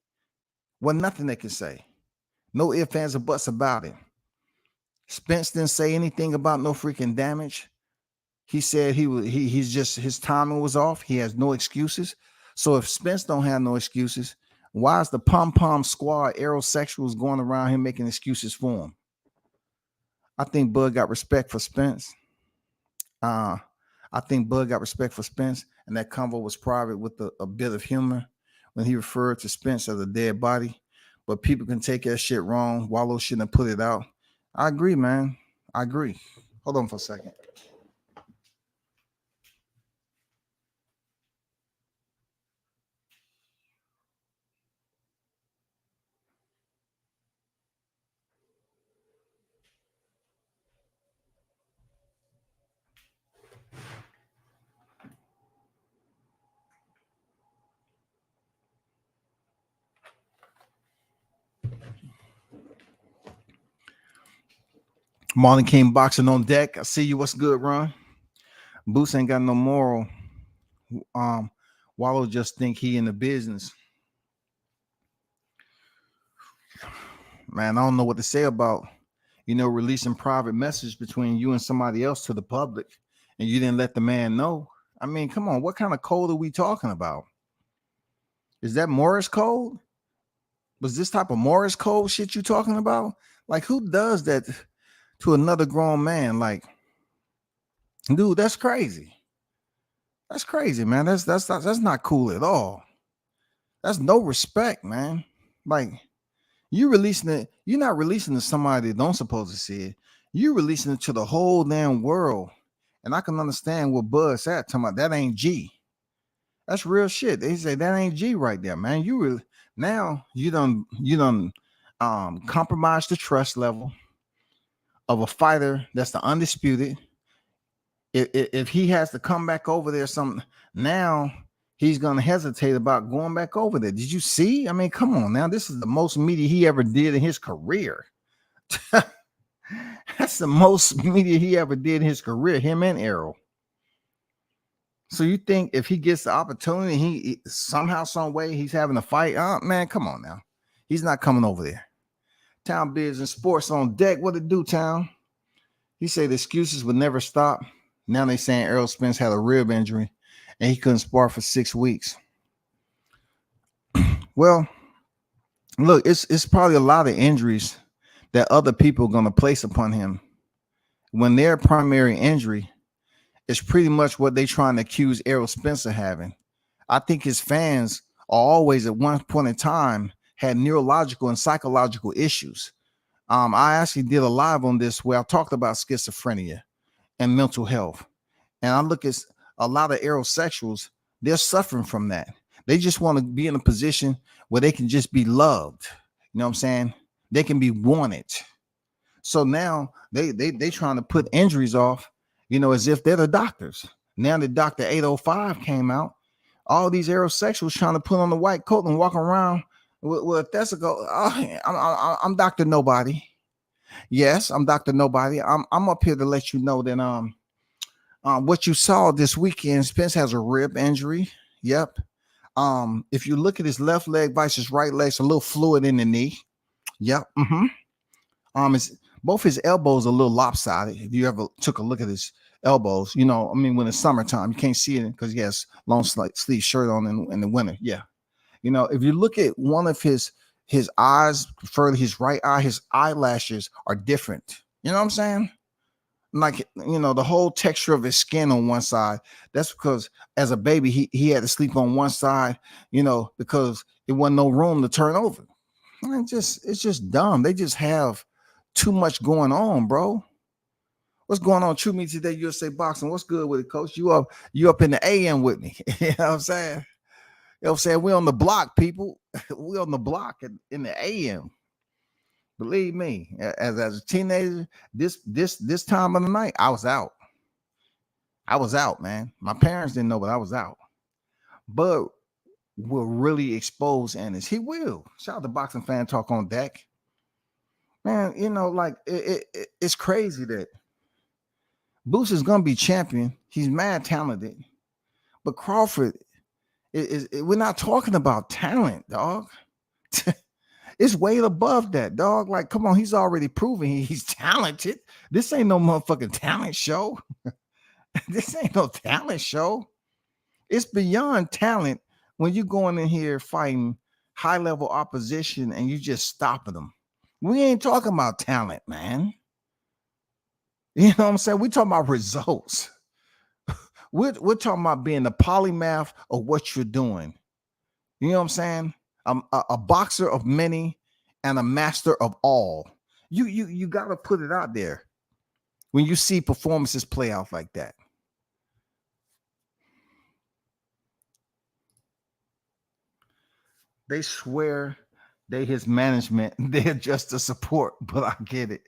No ifs, ands, or buts about it. Spence didn't say anything about no freaking damage. He said he's just, his timing was off. He has no excuses. So if Spence don't have no excuses, why is the pom-pom squad aerosexuals going around him making excuses for him? I think Bud got respect for Spence. And that convo was private with a bit of humor when he referred to Spence as a dead body. But people can take that shit wrong. Wallo shouldn't have put it out. I agree, man. I agree. Hold on for a second. Marlon King boxing on deck. I see you. What's good, Ron? Boots ain't got no moral. Wallo just think he in the business. Man, I don't know what to say about, releasing private message between you and somebody else to the public, and you didn't let the man know. I mean, come on, what kind of code are we talking about? Is that Morris code? Was this type of Morris code shit you talking about? Like, who does that to another grown man? Like, dude, that's crazy. That's crazy, man. That's not cool at all. That's no respect, man. Like, you releasing it, you're not releasing it to somebody that don't supposed to see it. You releasing it to the whole damn world. And I can understand what Bud said, talking about that ain't G. That's real shit. They say that ain't G right there, man. You done compromised the trust level of a fighter that's the undisputed. If he has to come back over there, now he's gonna hesitate about going back over there. Did you see? I mean, come on now. This is the most media he ever did in his career. That's the most media he ever did in his career, him and Errol. So you think if he gets the opportunity, he somehow, some way he's having a fight? Man, come on now. He's not coming over there. Town Biz and Sports on deck. What it do, Town? He said the excuses would never stop. Now they saying Errol Spence had a rib injury and he couldn't spar for 6 weeks. Well, look, it's probably a lot of injuries that other people are going to place upon him when their primary injury is pretty much what they trying to accuse Errol Spence of having. I think his fans always at one point in time had neurological and psychological issues. I actually did a live on this where I talked about schizophrenia and mental health. And I look at a lot of aerosexuals, they're suffering from that. They just want to be in a position where they can just be loved. You know what I'm saying? They can be wanted. So now they trying to put injuries off, as if they're the doctors. Now the Dr. 805 came out. All these aerosexuals trying to put on the white coat and walk around Well, if that's a go, I'm Dr. Nobody. Yes, I'm Dr. Nobody. I'm up here to let you know that what you saw this weekend, Spence has a rib injury. Yep. If you look at his left leg versus right leg, it's a little fluid in the knee. Yep. It's both his elbows are a little lopsided. If you ever took a look at his elbows, I mean, when it's summertime, you can't see it because he has long sleeve shirt on in the winter. Yeah. If you look at one of his eyes, further his right eye, his eyelashes are different. You know what I'm saying? Like, the whole texture of his skin on one side. That's because as a baby, he had to sleep on one side, because it wasn't no room to turn over. And it's just dumb. They just have too much going on, bro. What's going on? True Me Today, USA Boxing. What's good with it, coach? You up in the AM with me. You know what I'm saying? You know what I'm saying? We on the block, people. We on the block in the AM. Believe me, as a teenager, this time of the night, I was out. I was out, man. My parents didn't know, but I was out. But will really expose Ennis. He will. Shout out to Boxing Fan Talk on deck. Man, like it's crazy that Boots is gonna be champion. He's mad talented, but Crawford we're not talking about talent, dog. It's way above that, dog. Like, come on, he's already proven he's talented. This ain't no motherfucking talent show. This ain't no talent show. It's beyond talent when you going in here fighting high-level opposition and you just stopping them. We ain't talking about talent, man. You know what I'm saying? We're talking about results. We're talking about being the polymath of what you're doing. You know what I'm saying? A boxer of many and a master of all. You got to put it out there when you see performances play out like that. They swear they his management, they're just a support, but I get it.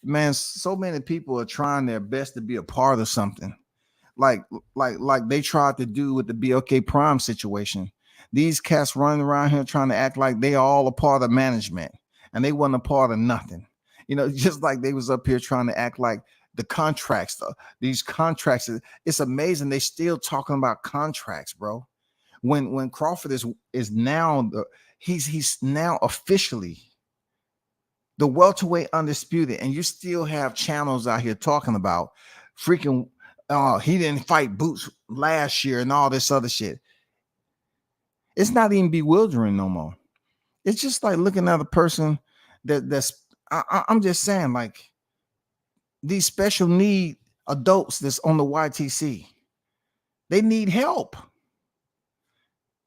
Man, so many people are trying their best to be a part of something. Like they tried to do with the BLK Prime situation. These cats running around here trying to act like they are all a part of management and they wasn't a part of nothing. Just like they was up here trying to act like the contracts, these contracts, it's amazing. They still talking about contracts, bro. When Crawford is now he's now officially the welterweight undisputed, and you still have channels out here talking about freaking he didn't fight Boots last year and all this other shit. It's not even bewildering no more. It's just like looking at a person I'm just saying, like, these special need adults that's on the YTC, they need help.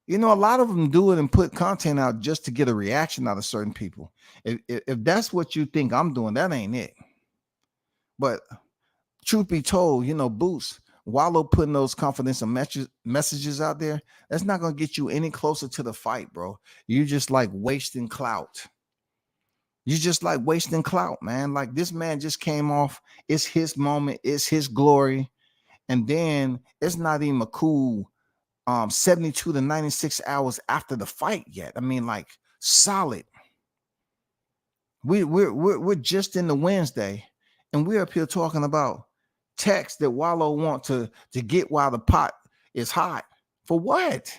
A lot of them do it and put content out just to get a reaction out of certain people. If that's what you think I'm doing, that ain't it. But truth be told, Boots, Wallo putting those confidential messages out there, that's not going to get you any closer to the fight, bro. You're just like wasting clout. You just like wasting clout, man. Like, this man just came off. It's his moment. It's his glory. And then it's not even a cool 72 to 96 hours after the fight yet. I mean, like, solid. We're just in the Wednesday, and we're up here talking about text that Wallo want to get while the pot is hot. For what?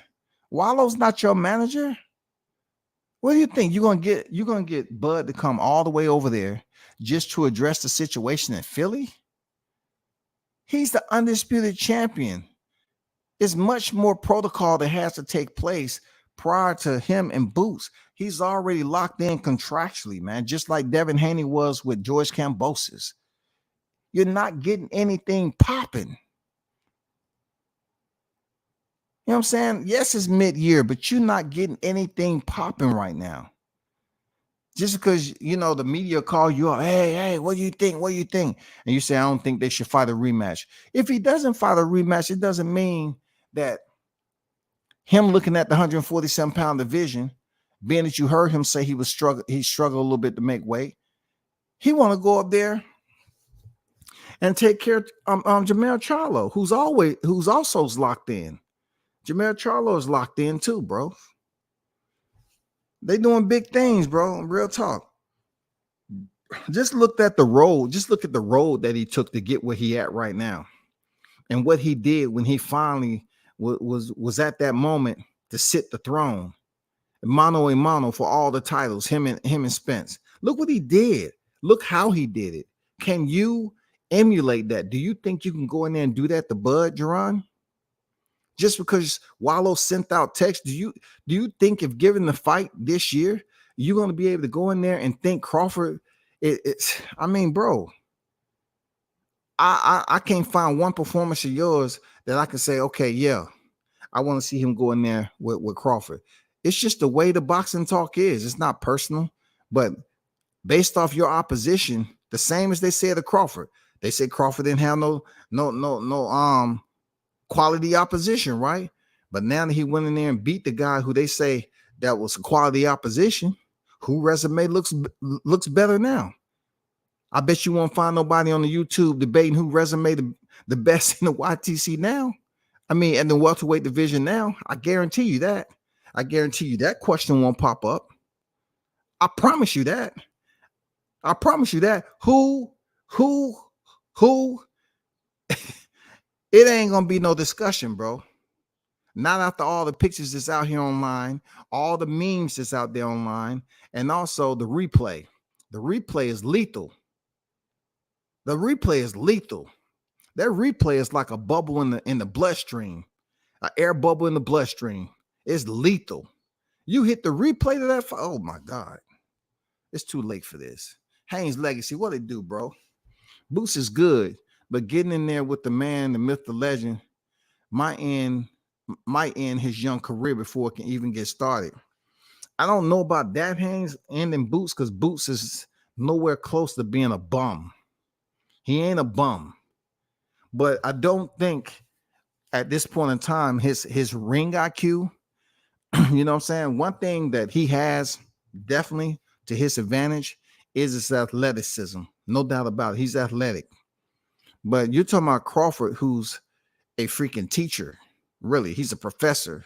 Wallo's not your manager. What do you think? You're gonna get Bud to come all the way over there just to address the situation in Philly? He's the undisputed champion. It's much more protocol that has to take place prior to him and Boots. He's already locked in contractually, man, just like Devin Haney was with George Kambosos. You're not getting anything popping. You know what I'm saying? Yes, it's mid-year, but you're not getting anything popping right now. Just because, the media call you up, hey, what do you think? What do you think? And you say, I don't think they should fight a rematch. If he doesn't fight a rematch, it doesn't mean that him looking at the 147-pound division, being that you heard him say he struggled a little bit to make weight, he want to go up there and take care of Jermell Charlo, who's also locked in. Jermell Charlo is locked in too, bro. They doing big things, bro. Real talk. Just look at the road. Just look at the road that he took to get where he at right now, and what he did when he finally was at that moment to sit the throne, mano a mano for all the titles. Him and Spence. Look what he did. Look how he did it. Can you emulate that? Do you think you can go in there and do that to Bud, Jerron? Just because Wallo sent out text, do you think if given the fight this year, you're going to be able to go in there and think Crawford? It's I mean, bro, I can't find one performance of yours that I can say, okay, yeah, I want to see him go in there with Crawford. It's just the way the boxing talk is. It's not personal, but based off your opposition, the same as they said to Crawford. They said Crawford didn't have no quality opposition, right? But now that he went in there and beat the guy who they say that was a quality opposition, who resume looks better now. I bet you won't find nobody on the YouTube debating who resume the best in the YTC now. I mean, in the welterweight division now. I guarantee you that. I guarantee you that question won't pop up. I promise you that. I promise you that. Who? It ain't gonna be no discussion, bro. Not after all the pictures that's out here online, all the memes that's out there online, and also the replay. The replay is lethal. The replay is lethal. That replay is like a bubble in the bloodstream, an air bubble in the bloodstream. It's lethal. You hit the replay to that. Oh my God, it's too late for this. Haynes Legacy, what it do, bro? Boots is good, but getting in there with the man, the myth, the legend, might end his young career before it can even get started. I don't know about that, Haynes, ending Boots, because Boots is nowhere close to being a bum. He ain't a bum. But I don't think at this point in time, his ring IQ, you know what I'm saying? One thing that he has definitely to his advantage is his athleticism. No doubt about it. He's athletic. But you're talking about Crawford, who's a freaking teacher. Really, he's a professor.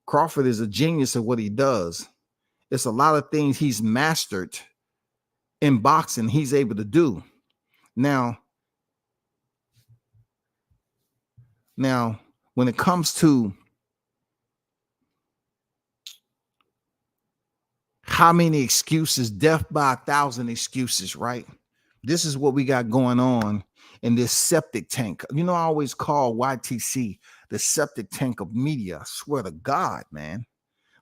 Crawford is a genius at what he does. It's a lot of things he's mastered in boxing he's able to do. Now, when it comes to how many excuses, death by 1,000 excuses, right? This is what we got going on in this septic tank. You know, I always call YTC the septic tank of media. I swear to God, man.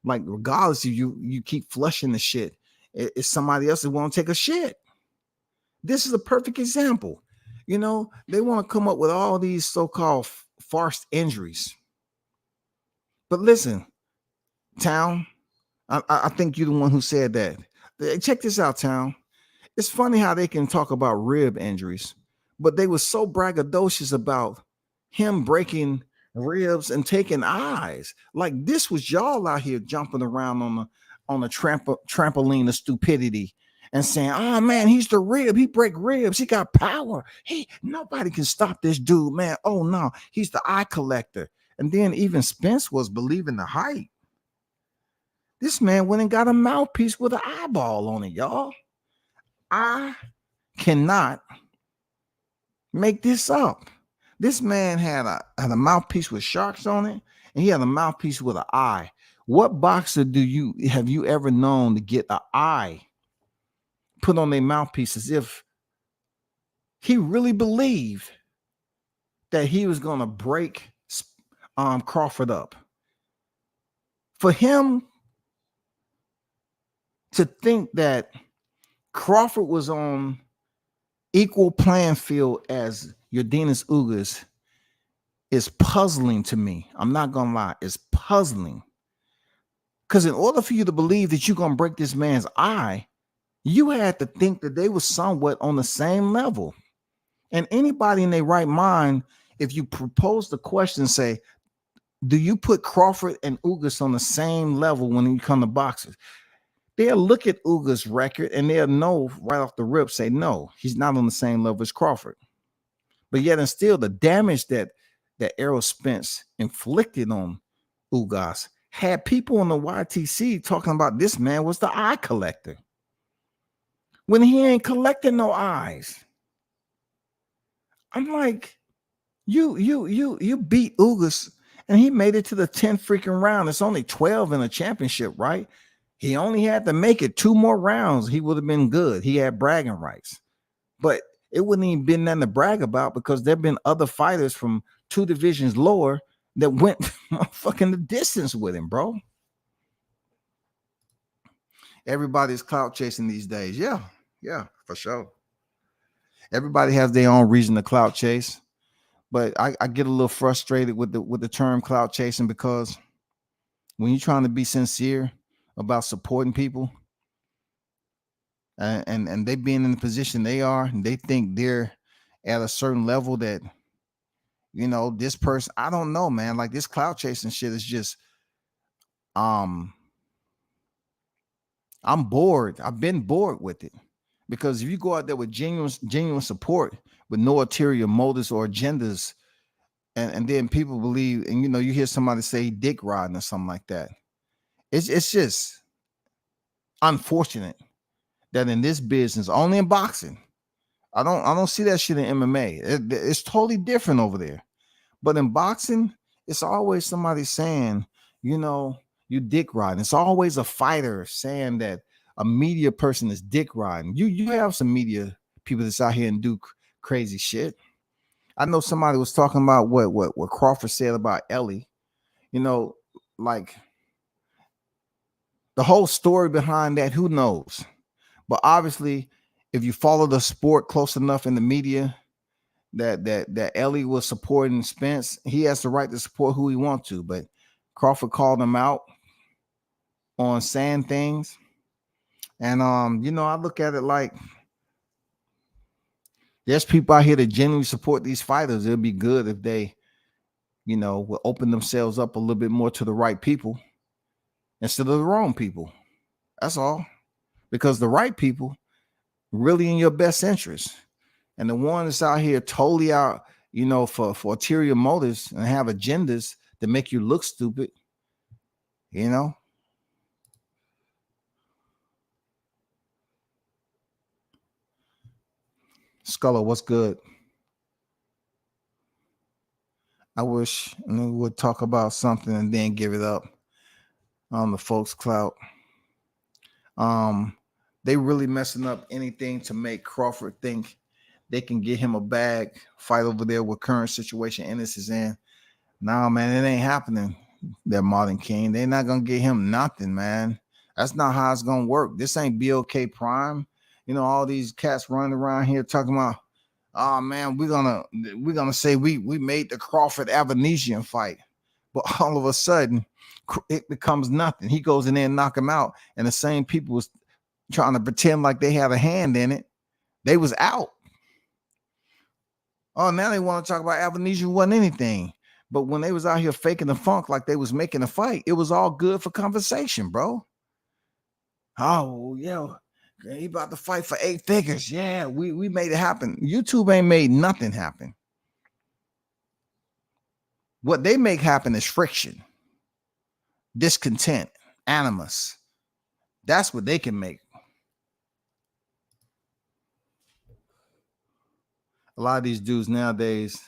Like, regardless of you keep flushing the shit, it's somebody else that won't take a shit. This is a perfect example. You know, they want to come up with all these so-called farce injuries. But listen, Town, I think you're the one who said that. Check this out, Town. It's funny how they can talk about rib injuries, but they were so braggadocious about him breaking ribs and taking eyes. Like, this was y'all out here jumping around on the trampoline of stupidity and saying, oh man, he's the rib. He break ribs. He got power. Nobody can stop this dude, man. Oh no, he's the eye collector. And then even Spence was believing the hype. This man went and got a mouthpiece with an eyeball on it, y'all. I cannot make this up. This man had a mouthpiece with sharks on it, and he had a mouthpiece with an eye. What boxer have you ever known to get an eye put on their mouthpiece as if he really believed that he was going to break Crawford up? For him to think that Crawford was on equal playing field as Yordenis Ugas is puzzling to me. I'm not going to lie. It's puzzling. Because in order for you to believe that you're going to break this man's eye, you had to think that they were somewhat on the same level. And anybody in their right mind, if you propose the question, say, do you put Crawford and Ugas on the same level when you come to boxers? They'll look at Ugas' record and they'll know right off the rip, say, no, he's not on the same level as Crawford. But yet and still, the damage that Errol Spence inflicted on Ugas had people on the YTC talking about this man was the eye collector when he ain't collecting no eyes. I'm like, you beat Ugas and he made it to the 10th freaking round. It's only 12 in a championship, right? He only had to make it 2 more rounds. He would have been good. He had bragging rights, but it wouldn't even been nothing to brag about because there have been other fighters from 2 divisions lower that went fucking the distance with him, bro. Everybody's clout chasing these days. Yeah, for sure. Everybody has their own reason to clout chase, but I get a little frustrated with the term clout chasing because when you're trying to be sincere about supporting people and they being in the position they are and they think they're at a certain level that, you know, this person, I don't know, man, like this clout chasing shit is just, I'm bored. I've been bored with it because if you go out there with genuine support with no ulterior motives or agendas, and then people believe, and you know, you hear somebody say dick riding or something like that. It's just unfortunate that in this business, only in boxing, I don't see that shit in MMA. It's totally different over there. But in boxing, it's always somebody saying, you know, you dick riding. It's always a fighter saying that a media person is dick riding. You have some media people that's out here and do crazy shit. I know somebody was talking about what Crawford said about Ellie. You know, like the whole story behind that, who knows? But obviously, if you follow the sport close enough in the media, that Ellie was supporting Spence, he has the right to support who he wants to. But Crawford called him out on saying things, and you know, I look at it like there's people out here that genuinely support these fighters. It'll be good if they, you know, will open themselves up a little bit more to the right people instead of the wrong people. That's all. Because the right people really in your best interest. And the one that's out here totally out, you know, for ulterior motives and have agendas that make you look stupid, you know. Sculler, what's good? I wish we would talk about something and then give it up on the folks clout. They really messing up anything to make Crawford think they can get him a bag fight over there with current situation Ennis is in. Nah, man, it ain't happening. That Martin King, they're not gonna get him nothing, man. That's not how it's gonna work. This ain't BOK Prime. You know, all these cats running around here talking about, oh man, we're gonna say we made the Crawford Avanesian fight, but all of a sudden it becomes nothing. He goes in there and knock him out, and the same people was trying to pretend like they had a hand in it. They was out. Oh, now they want to talk about Avanesian wasn't anything. But when they was out here faking the funk like they was making a fight, it was all good for conversation, bro. Oh, yeah, he about to fight for 8 figures. Yeah, we made it happen. YouTube ain't made nothing happen. What they make happen is friction, discontent, animus. That's what they can make. A lot of these dudes nowadays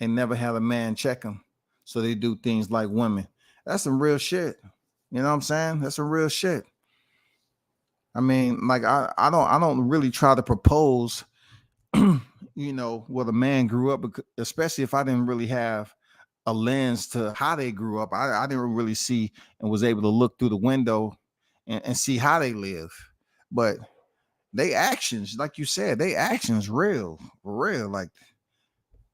ain't never had a man check them, so they do things like women. That's some real shit. You know what I'm saying? That's some real shit. I mean, like I don't really try to propose, you know, what a man grew up, especially if I didn't really have a lens to how they grew up. I didn't really see and was able to look through the window and see how they live. But they actions, like you said, they actions real, for real. Like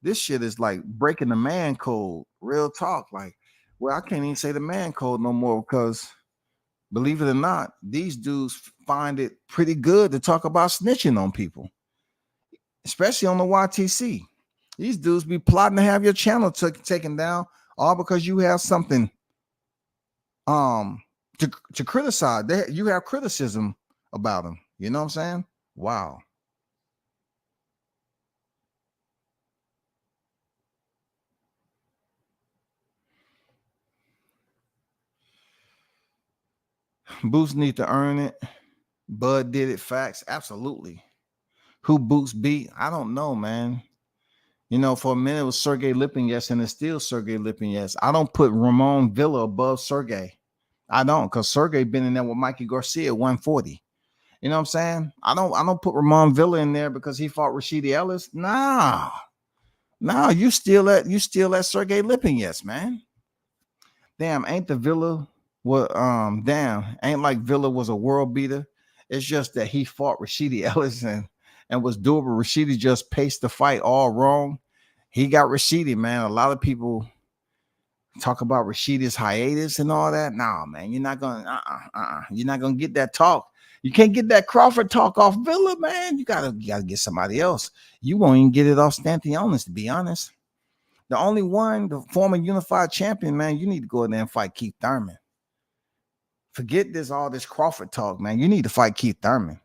this shit is like breaking the man code. Real talk. Like, well, I can't even say the man code no more because believe it or not, these dudes find it pretty good to talk about snitching on people, especially on the YTC. These dudes be plotting to have your channel taken down all because you have something to criticize. You have criticism about them. You know what I'm saying? Wow. Boots need to earn it. Bud did it. Facts. Absolutely. Who Boots beat? I don't know, man. For a minute it was Sergey Lipinets, and it's still Sergey Lipinets. I don't put Ramon Villa above Sergey. I don't, because Sergey been in there with Mikey Garcia at 140. You know what I'm saying? I don't put Ramon Villa in there because he fought Rashidi Ellis. Nah. No, you still at Sergey Lipinets, man. Damn, ain't the Villa ain't like Villa was a world beater. It's just that he fought Rashidi Ellis and was doable. Rashidi just paced the fight all wrong. He got Rashidi, man. A lot of people talk about Rashidi's hiatus and all that. Nah, man, you're not gonna you're not gonna get that talk. You can't get that Crawford talk off Villa, man. You gotta get somebody else. You won't even get it off Stanthionis, to be honest. The only one, the former unified champion, man, you need to go in there and fight Keith Thurman. Forget all this Crawford talk, man. You need to fight Keith Thurman.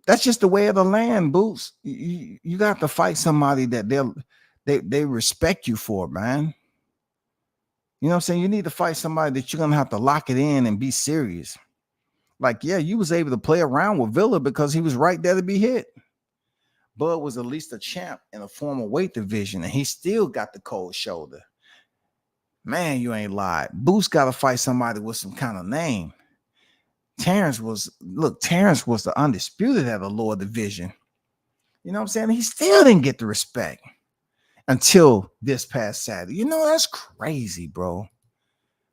That's just the way of the land, Boots. You got to fight somebody that they respect you for, man. You know what I'm saying? You need to fight somebody that you're going to have to lock it in and be serious. Like, yeah, you was able to play around with Villa because he was right there to be hit. Bud was at least a champ in a former weight division, and he still got the cold shoulder. Man, you ain't lied. Boots got to fight somebody with some kind of name. Terrence was the undisputed at the lower division. You know what I'm saying? He still didn't get the respect until this past Saturday. That's crazy, bro.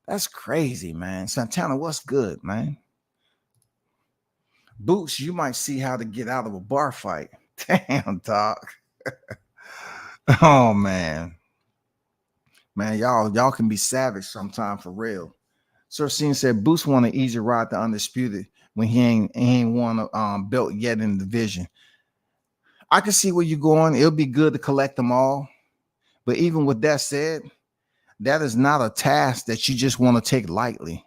That's crazy, man. Santana, what's good, man? Boots, you might see how to get out of a bar fight. Damn, dog. Oh, man. Man, y'all can be savage sometime for real. Sir Scene said Boots won an easy ride to undisputed when he ain't won a belt yet in the division. I can see where you're going. It'll be good to collect them all. But even with that said, that is not a task that you just want to take lightly.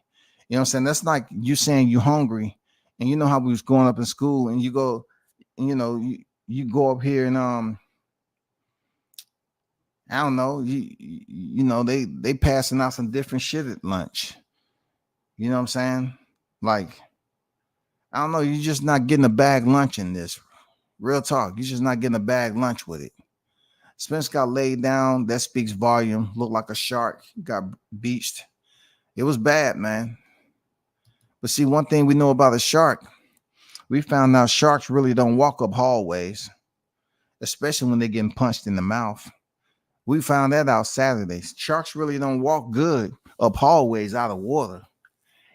You know what I'm saying? That's like you saying you're hungry, and you know how we was growing up in school, and you go, you go up here and I don't know, they passing out some different shit at lunch. You know what I'm saying? Like, I don't know, you're just not getting a bag lunch in this. Real talk, you're just not getting a bag lunch with it. Spence got laid down. That speaks volume. Looked like a shark. Got beached. It was bad, man. But see, one thing we know about a shark, we found out sharks really don't walk up hallways, especially when they're getting punched in the mouth. We found that out Saturday. Sharks really don't walk good up hallways out of water.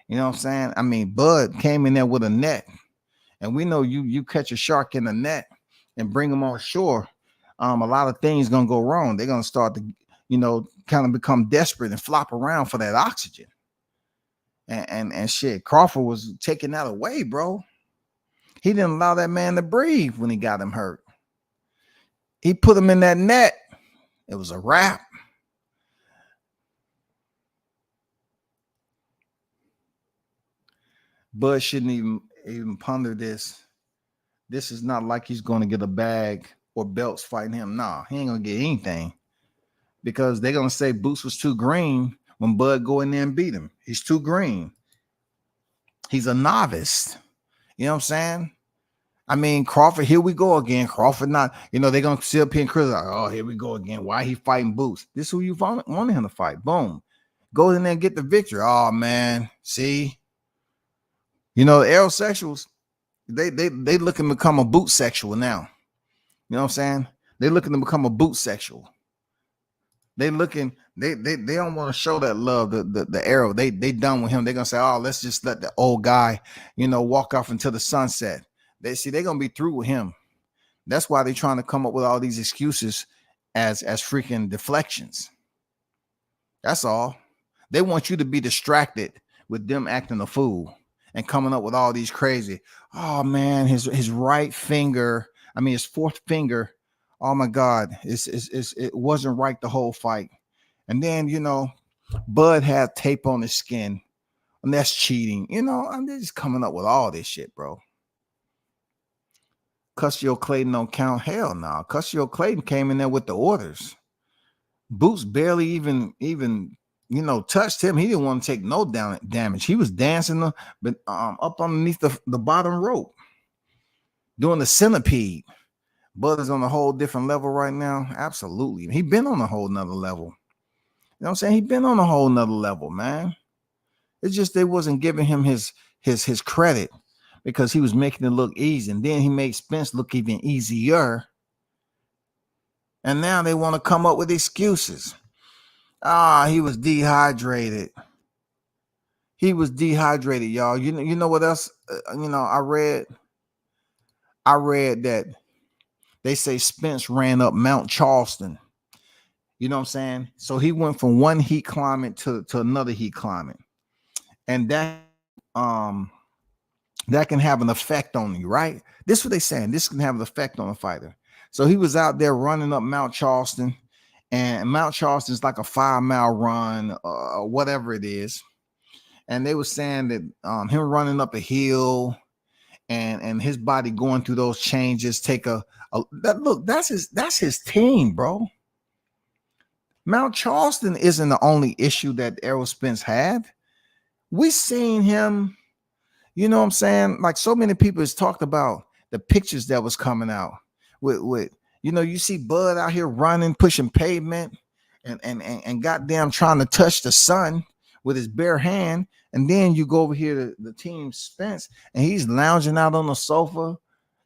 You know what I'm saying? I mean, Bud came in there with a net, and we know you catch a shark in the net and bring them on shore. A lot of things gonna go wrong. They're gonna start to, kind of become desperate and flop around for that oxygen. And shit, Crawford was taking that away, bro. He didn't allow that man to breathe when he got him hurt. He put him in that net. It was a wrap. Bud shouldn't even ponder this. This is not like he's going to get a bag or belts fighting him. Nah, he ain't going to get anything because they're going to say Boots was too green when Bud go in there and beat him. He's too green. He's a novice. You know what I'm saying? I mean, Crawford, here we go again. Crawford not, they're going to sit up here and criticize. Oh, here we go again. Why he fighting Boots? This is who you wanted him to fight. Boom. Go in there and get the victory. Oh, man. See? The aerosexuals, they looking to become a boot sexual now. You know what I'm saying? They looking to become a boot sexual. They don't want to show that love, the arrow. They done with him. They're gonna say, oh, let's just let the old guy, walk off into the sunset. They're gonna be through with him. That's why they're trying to come up with all these excuses as freaking deflections. That's all. They want you to be distracted with them acting a fool and coming up with all these crazy. Oh man, his right finger. I mean, his fourth finger. Oh my God, it wasn't right the whole fight. And then Bud had tape on his skin, and that's cheating. They're just coming up with all this shit, bro. Custio Clayton don't count. Hell no. Custio Clayton came in there with the orders. Boots barely even touched him, he didn't want to take no damage. He was dancing but up underneath the bottom rope, doing the centipede. Bud is on a whole different level right now. Absolutely. He been on a whole nother level. You know what I'm saying? He been on a whole nother level, man. It's just they wasn't giving him his credit because he was making it look easy. And then he made Spence look even easier. And now they want to come up with excuses. He was dehydrated. He was dehydrated, y'all. You know what else? I read that they say Spence ran up Mount Charleston. You know what I'm saying? So he went from one heat climate to another heat climate. And that can have an effect on you, right? This is what they're saying. This can have an effect on a fighter. So he was out there running up Mount Charleston, and Mount Charleston is like a 5-mile run, whatever it is. And they were saying that him running up a hill and his body going through those changes that's his team, bro. Mount Charleston isn't the only issue that Errol Spence had. We seen him, you know what I'm saying? Like so many people has talked about the pictures that was coming out with you see Bud out here running, pushing pavement and goddamn trying to touch the sun with his bare hand. And then you go over here to the team Spence and he's lounging out on the sofa,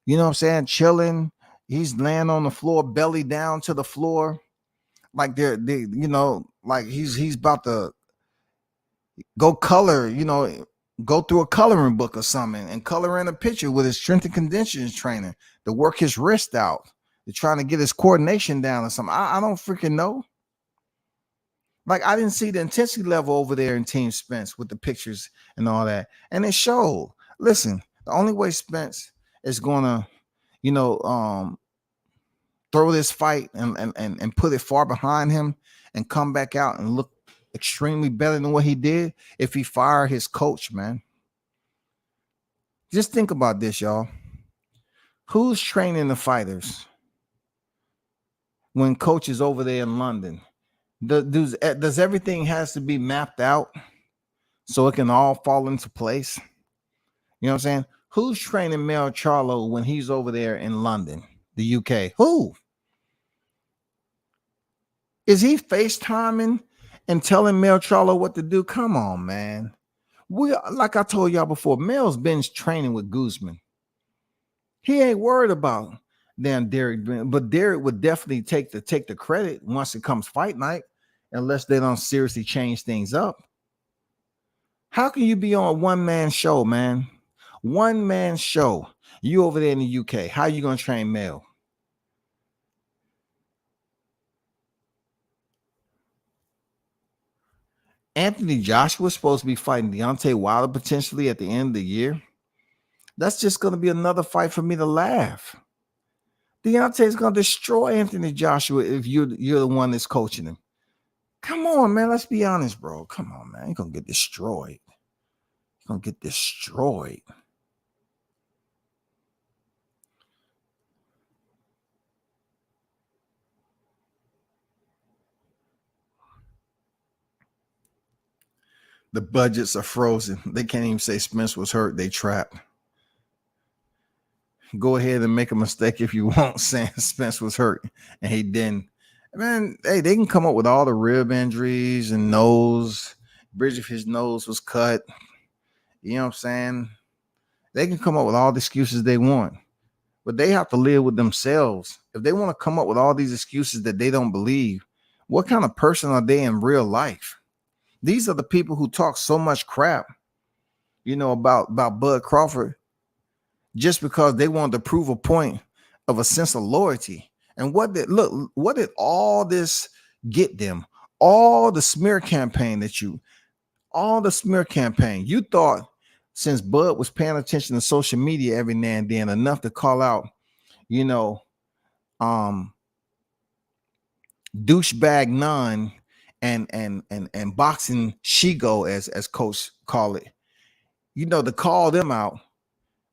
you know what I'm saying? Chilling. He's laying on the floor, belly down to the floor. Like like he's about to go color, go through a coloring book or something and color in a picture with his strength and conditioning trainer to work his wrist out. They're trying to get his coordination down or something. I don't freaking know. Like I didn't see the intensity level over there in Team Spence with the pictures and all that. And it showed. Listen, the only way Spence is gonna, throw this fight and put it far behind him and come back out and look extremely better than what he did if he fired his coach, man. Just think about this, y'all. Who's training the fighters when coach is over there in London? Does everything has to be mapped out so it can all fall into place? You know what I'm saying? Who's training Mel Charlo when he's over there in London, the UK? Who? Is he FaceTiming and telling Mel Charlo what to do? Come on, man. Like I told y'all before, Mel's been training with Guzman. He ain't worried about damn Derek, but Derek would definitely take the credit once it comes fight night, unless they don't seriously change things up. How can you be on a one-man show, man? One-man show. You over there in the UK. How you gonna train Mel? Anthony Joshua is supposed to be fighting Deontay Wilder potentially at the end of the year. That's just going to be another fight for me to laugh. Deontay is going to destroy Anthony Joshua if you're the one that's coaching him. Come on, man. Let's be honest, bro. Come on, man. You're going to get destroyed. You're going to get destroyed. The budgets are frozen. They can't even say Spence was hurt. They trapped. Go ahead and make a mistake if you want, saying Spence was hurt and he didn't. Man, hey, they can come up with all the rib injuries and nose. Bridge of his nose was cut. You know what I'm saying? They can come up with all the excuses they want, but they have to live with themselves. If they want to come up with all these excuses that they don't believe, what kind of person are they in real life? These are the people who talk so much crap, about Bud Crawford, just because they wanted to prove a point of a sense of loyalty. And what did all this get them? All the smear campaign you thought, since Bud was paying attention to social media every now and then enough to call out, douchebag none and boxing Shigo as coach call it, to call them out.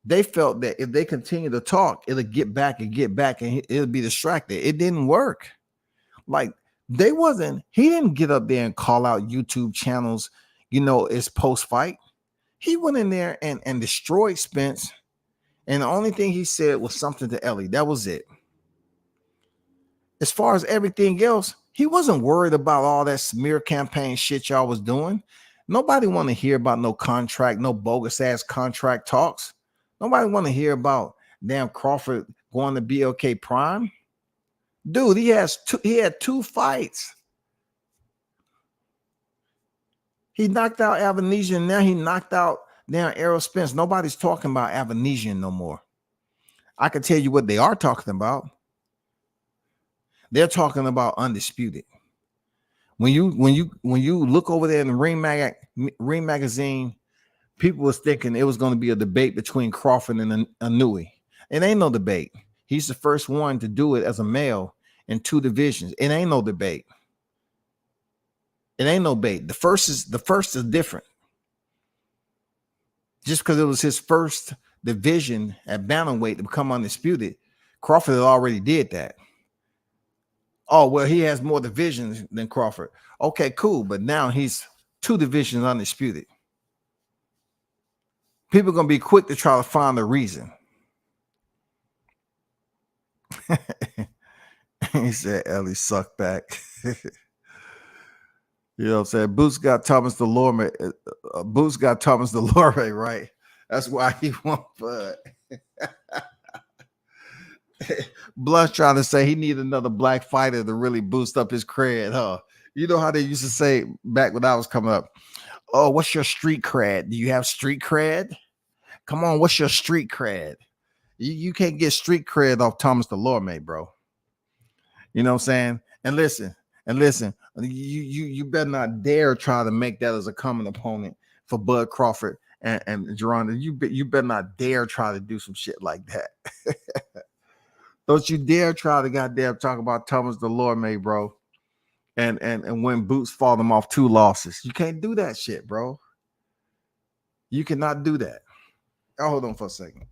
They felt that if they continue to talk, it'll get back and it'll be distracted. It didn't work. Like He didn't get up there and call out YouTube channels, it's post-fight. He went in there and destroyed Spence. And the only thing he said was something to Ellie. That was it. As far as everything else, he wasn't worried about all that smear campaign shit y'all was doing. Nobody want to hear about no contract, no bogus ass contract talks. Nobody want to hear about damn Crawford going to BLK Prime. Dude, he had 2 fights. He knocked out Avanesian. Now he knocked out damn Errol Spence. Nobody's talking about Avanesian no more. I can tell you what they are talking about. They're talking about Undisputed. When you look over there in the Ring magazine, people was thinking it was going to be a debate between Crawford and Anui. It ain't no debate. He's the first one to do it as a male in 2 divisions. It ain't no debate. It ain't no debate. The first is different. Just because it was his first division at bantamweight to become undisputed, Crawford had already did that. Oh, well, he has more divisions than Crawford. Okay, cool. But now he's 2 divisions undisputed. People are going to be quick to try to find a reason. He said, Ellie sucked back. You know what I'm saying? Boots got Thomas Delorme. Boots got Thomas Delorme, right? That's why he won Bud. Blunt's trying to say he need another black fighter to really boost up his cred, huh? You know how they used to say back when I was coming up, oh, what's your street cred? Do you have street cred? Come on, what's your street cred? You can't get street cred off Thomas Delorme, bro. You know what I'm saying? And listen, you better not dare try to make that as a common opponent for Bud Crawford and Geronda. You better not dare try to do some shit like that. Don't you dare try to goddamn talk about Thomas Delorme, bro. And when Boots fought him off 2 losses. You can't do that shit, bro. You cannot do that. Oh, hold on for a second.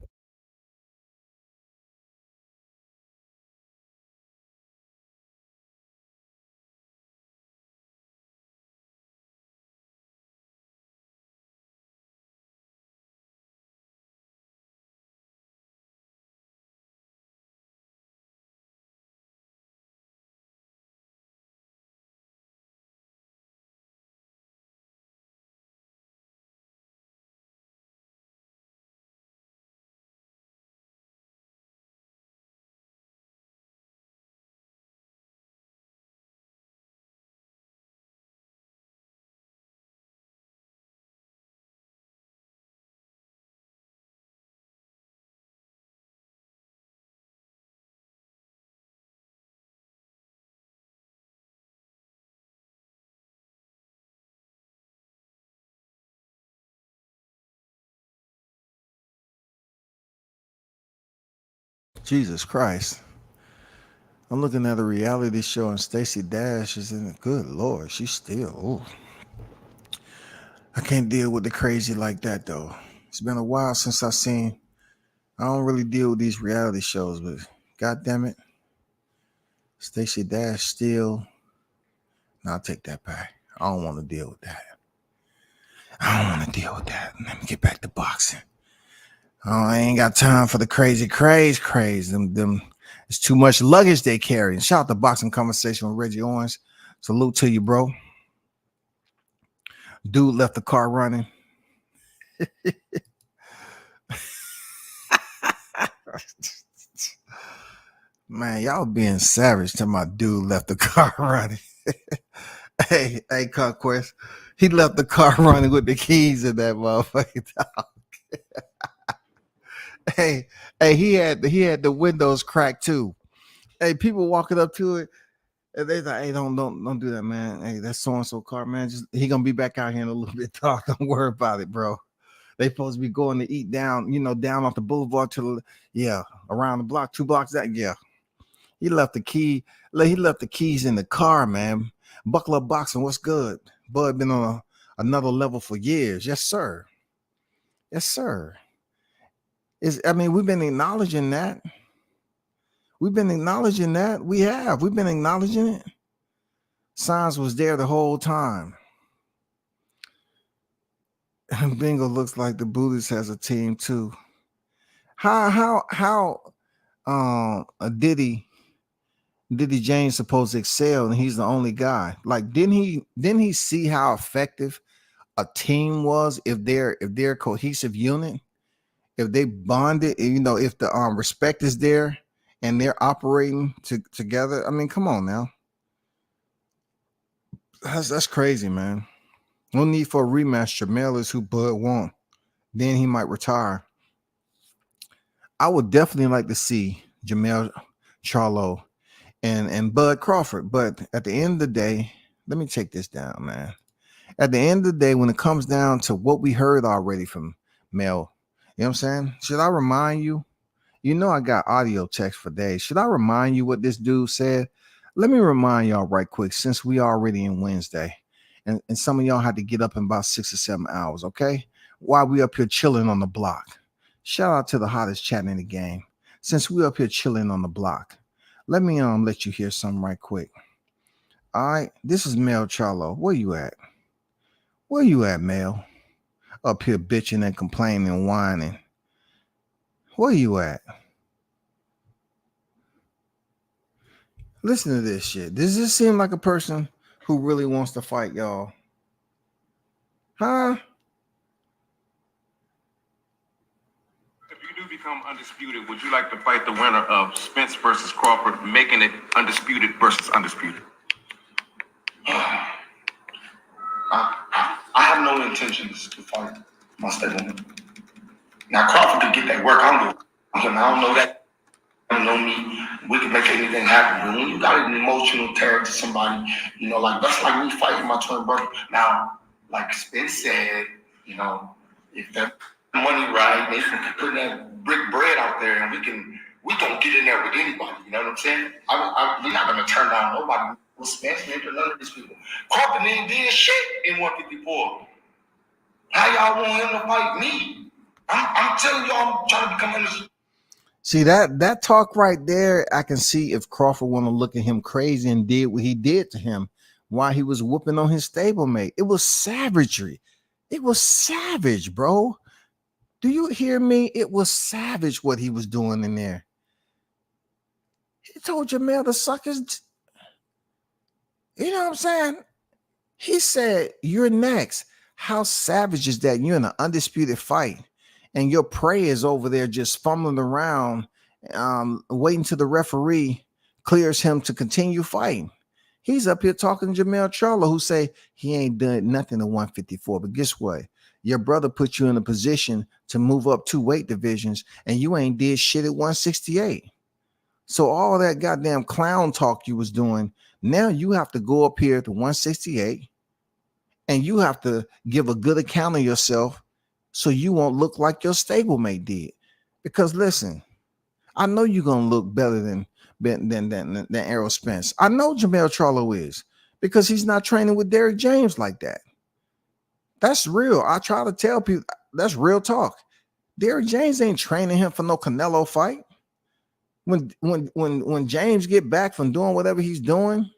Jesus Christ. I'm looking at a reality show and Stacey Dash is in it. Good Lord, she's still. Ooh. I can't deal with the crazy like that though. It's been a while since I don't really deal with these reality shows, but god damn it. Stacey Dash still. No, I'll take that back. I don't want to deal with that. Let me get back to boxing. Oh, I ain't got time for the crazy craze. Them it's too much luggage they carry. And shout out to Boxing Conversation with Reggie Owens. Salute to you, bro. Dude left the car running. Man, y'all being savage to my dude left the car running. Hey, Conquest. He left the car running with the keys in that motherfucking dog. Hey, he had the windows cracked too. Hey, people walking up to it, and they like, hey, don't do that, man. Hey, that's so and so car, man. Just he gonna be back out here in a little bit, dog. Don't worry about it, bro. They supposed to be going to eat down, down off the boulevard to around the block, 2 blocks that. Yeah. He left the keys in the car, man. Buckle Up Boxing, what's good? Bud been on another level for years. Yes, sir. Yes, sir. We've been acknowledging that. We've been acknowledging it. Signs was there the whole time. And Bingo looks like the Buddhist has a team too. How Diddy James supposed to excel and he's the only guy? Like, didn't he see how effective a team was if they're a cohesive unit, if they bonded, if the respect is there and they're operating together? I mean, come on now. That's crazy, man. No need for a rematch. Jamel is who Bud want. Then he might retire. I would definitely like to see Jamel Charlo and Bud Crawford. But at the end of the day, let me take this down, man. At the end of the day, when it comes down to what we heard already from Mel, you know what I'm saying? Should I remind you? You know I got audio text for days. Should I remind you what this dude said? Let me remind y'all right quick, since we already in Wednesday. And some of y'all had to get up in about 6 or 7 hours, okay? While we up here chilling on the block. Shout out to the hottest chat in the game. Since we up here chilling on the block, let me let you hear something right quick. All right, this is Mel Charlo. Where you at? Where you at, Mel? Up here bitching and complaining and whining. Where you at? Listen to this shit. Does this seem like a person who really wants to fight, y'all? Huh? If you do become undisputed, would you like to fight the winner of Spence versus Crawford, making it undisputed versus undisputed? I have no intentions to fight my stableman. Now Crawford could get that work. I don't know that. I don't know me. We can make anything happen. But when you got an emotional terror to somebody, like that's like me fighting my twin brother. Now, like Spence said, if that money right, they can put that brick bread out there, and we can get in there with anybody. You know what I'm saying? We're not gonna turn down nobody. Spence or none of these people. Crawford ain't did shit in 154. How y'all want him to fight me? I'm telling y'all, I'm trying to become honest. See that talk right there, I can see if Crawford want to look at him crazy and did what he did to him while he was whooping on his stablemate. It was savagery. It was savage, bro. Do you hear me? It was savage what he was doing in there. He told Jamel to suck his... You know what I'm saying? He said, you're next. How savage is that? You're in an undisputed fight. And your prey is over there just fumbling around, waiting till the referee clears him to continue fighting. He's up here talking to Jamel Charlo, who say he ain't done nothing to 154. But guess what? Your brother put you in a position to move up 2 weight divisions, and you ain't did shit at 168. So all that goddamn clown talk you was doing, now you have to go up here to 168, and you have to give a good account of yourself so you won't look like your stablemate did. Because listen, I know you're gonna look better than Errol Spence. I know Jamel Charlo is, because he's not training with Derrick James like that. That's real. I try to tell people that's real talk. Derrick James ain't training him for no Canelo fight. When James get back from doing whatever he's doing,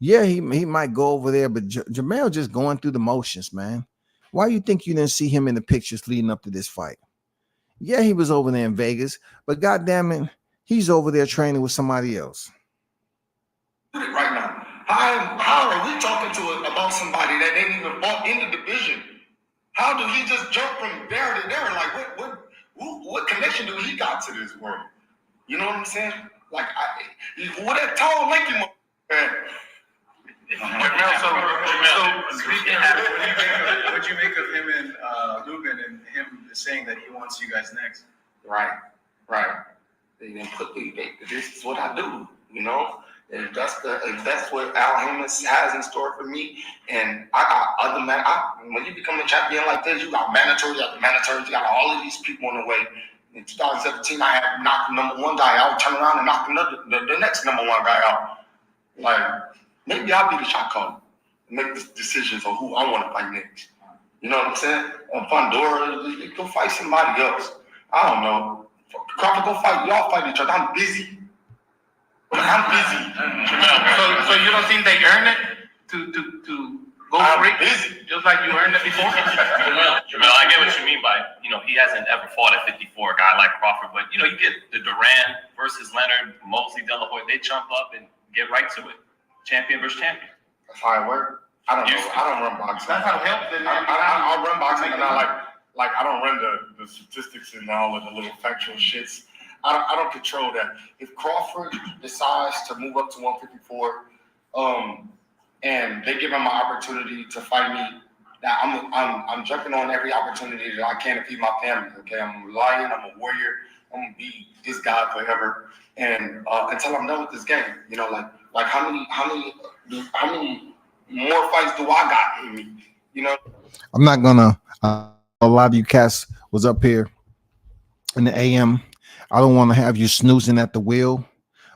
yeah, he might go over there, but Jamel just going through the motions, man. Why do you think you didn't see him in the pictures leading up to this fight? Yeah, he was over there in Vegas, but goddamn it, he's over there training with somebody else. Right now, how are we talking about somebody that ain't even fought in the division? How do he just jump from there to there? Like, what connection do he got to this world? You know what I'm saying? Like, what that tall, lanky man. Speaking what you make of him and Lubin and him saying that he wants you guys next? Right. They didn't put this is what I do, If that's what Al Hammond has in store for me, and I got other when you become a champion like this, you got mandatory, you got all of these people on the way. In 2017, I had knocked the number 1 guy out, turn around and knock the next number 1 guy out. Like, maybe I'll be the shot caller and make the decisions on who I want to fight next. You know what I'm saying? On Pandora, go fight somebody else. I don't know. Crawford, go fight. Y'all fight each other. I'm busy. So you don't think they earned it? to go free, just like you earned it before? Jamel, I get what you mean by, he hasn't ever fought at 54, a guy like Crawford, but, you get the Duran versus Leonard, Mosley, De La Hoya, they jump up and get right to it. Champion versus champion. That's how it works. I don't know. I don't run boxing. That's how help. I'll run boxing, and I don't run the statistics and all of the little factual shits. I don't control that. If Crawford decides to move up to 154, and they give him an opportunity to fight me, now I'm jumping on every opportunity that I can to feed my family. Okay, I'm a lion. I'm a warrior. I'm gonna be this guy forever, and until I'm done with this game. Like how many more fights do I got in me? I'm not gonna. A lot of you cats was up here in the AM. I don't want to have you snoozing at the wheel,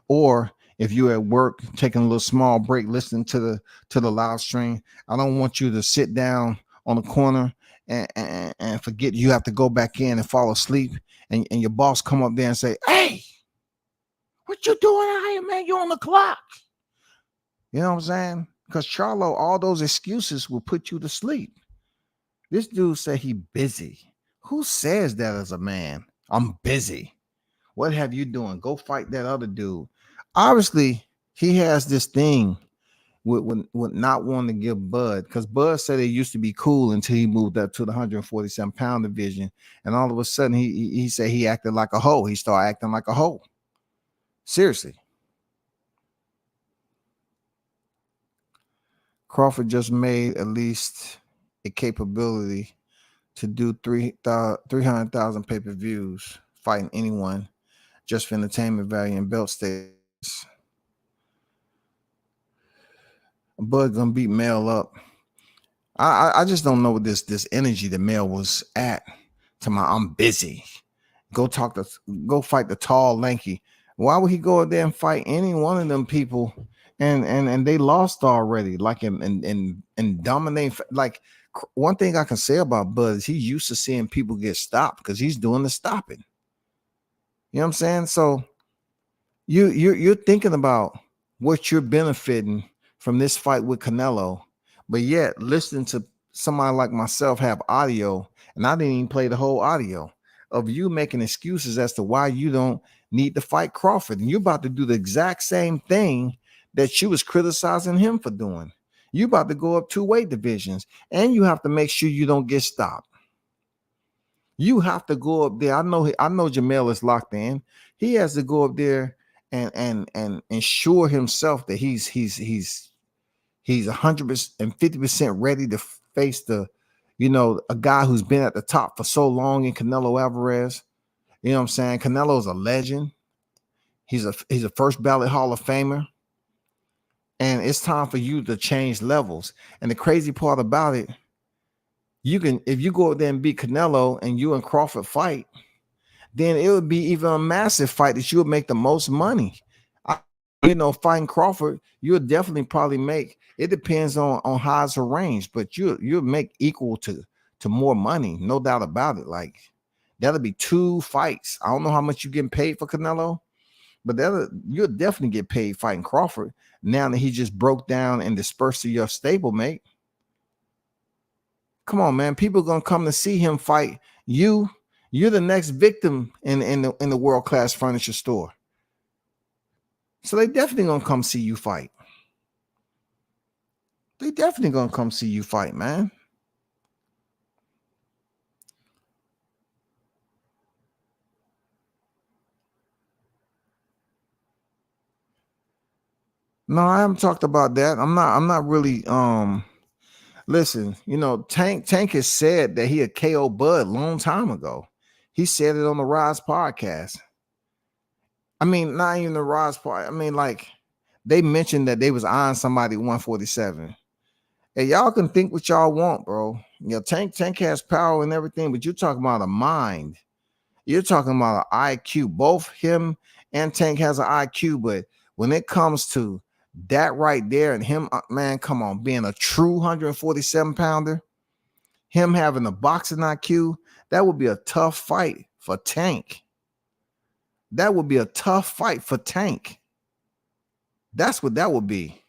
or if you're at work taking a little small break listening to the live stream. I don't want you to sit down on the corner and forget you have to go back in and fall asleep, and your boss come up there and say, "Hey, what you doing out here, man? You're on the clock." You know what I'm saying? Because Charlo, all those excuses will put you to sleep. This dude said he busy. Who says that as a man? I'm busy. What have you doing? Go fight that other dude. Obviously, he has this thing with not wanting to give Bud, because Bud said it used to be cool until he moved up to the 147-pound division. And all of a sudden, he said he acted like a hoe. He started acting like a hoe. Seriously. Crawford just made at least a capability to do 300,000 pay-per-views fighting anyone just for entertainment value and belt status. Bud gonna beat Mel up. I just don't know what this energy that Mel was at. I'm busy. Go fight the tall, lanky. Why would he go out there and fight any one of them people? And they lost already, like and dominate. Like, one thing I can say about Bud is he's used to seeing people get stopped because he's doing the stopping. You know what I'm saying? So you're thinking about what you're benefiting from this fight with Canelo, but yet listening to somebody like myself have audio, and I didn't even play the whole audio of you making excuses as to why you don't need to fight Crawford, and you're about to do the exact same thing that you was criticizing him for doing. You about to go up 2 weight divisions, and you have to make sure you don't get stopped. You have to go up there. I know Jamel is locked in. He has to go up there and ensure himself that he's 150% ready to face a guy who's been at the top for so long in Canelo Alvarez. You know what I'm saying? Canelo's a legend. He's a first ballot Hall of Famer. And it's time for you to change levels. And the crazy part about it, if you go out there and beat Canelo and you and Crawford fight, then it would be even a massive fight that you would make the most money. Fighting Crawford, you'll definitely probably make, it depends on how it's arranged, but you'll make equal to more money, no doubt about it. Like, that'll be 2 fights. I don't know how much you're getting paid for Canelo, but you'll definitely get paid fighting Crawford now that he just broke down and dispersed to your stablemate. Come on, man. People are gonna come to see him fight you. You're the next victim in the world-class furniture store. So they definitely gonna come see you fight. They definitely gonna come see you fight, man. No, I haven't talked about that. I'm not really listen, Tank has said that he had KO Bud a long time ago. He said it on the Rise podcast. I mean, not even the Rise part. I mean, like, they mentioned that they was eyeing somebody 147. Hey, y'all can think what y'all want, bro. Tank has power and everything, but you're talking about a mind. You're talking about an IQ. Both him and Tank has an IQ, but when it comes to that right there and him, man, come on, being a true 147-pounder, him having a boxing IQ, that would be a tough fight for Tank. That would be a tough fight for Tank. That's what that would be.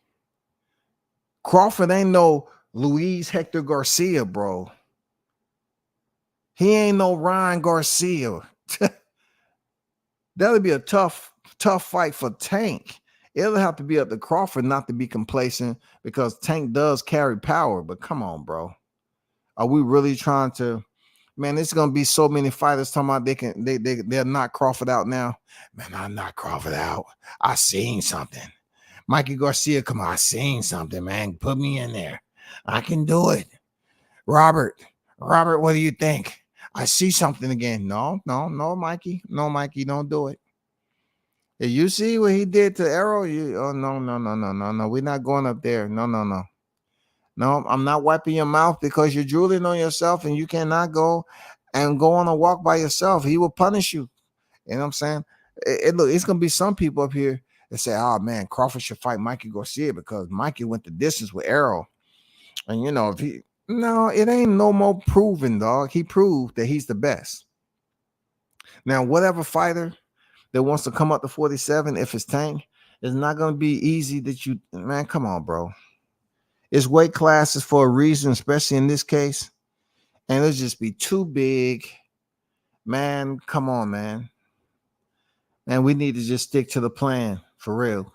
Crawford ain't no Luis Hector Garcia, bro. He ain't no Ryan Garcia. That'll be a tough fight for Tank. It'll have to be up to Crawford not to be complacent because Tank does carry power. But come on, bro. Are we really trying to? Man, there's gonna be so many fighters talking about they'll knock Crawford out now. Man, I knock Crawford out. I seen something. Mikey Garcia, come on, I seen something, man. Put me in there. I can do it. Robert, what do you think? I see something again. No, Mikey. No, Mikey, don't do it. If you see what he did to Arrow, no. We're not going up there. No. No, I'm not wiping your mouth because you're drooling on yourself and you cannot go on a walk by yourself. He will punish you. You know what I'm saying? Look, it's gonna be some people up here that say, "Oh man, Crawford should fight Mikey Garcia because Mikey went the distance with Arrow." And if it ain't no more proven, dog. He proved that he's the best. Now, whatever fighter that wants to come up to 47, if it's Tank, it's not gonna be easy. Man, come on, bro. It's weight classes for a reason, especially in this case, and it'll just be too big. Man, come on, man. And we need to just stick to the plan for real.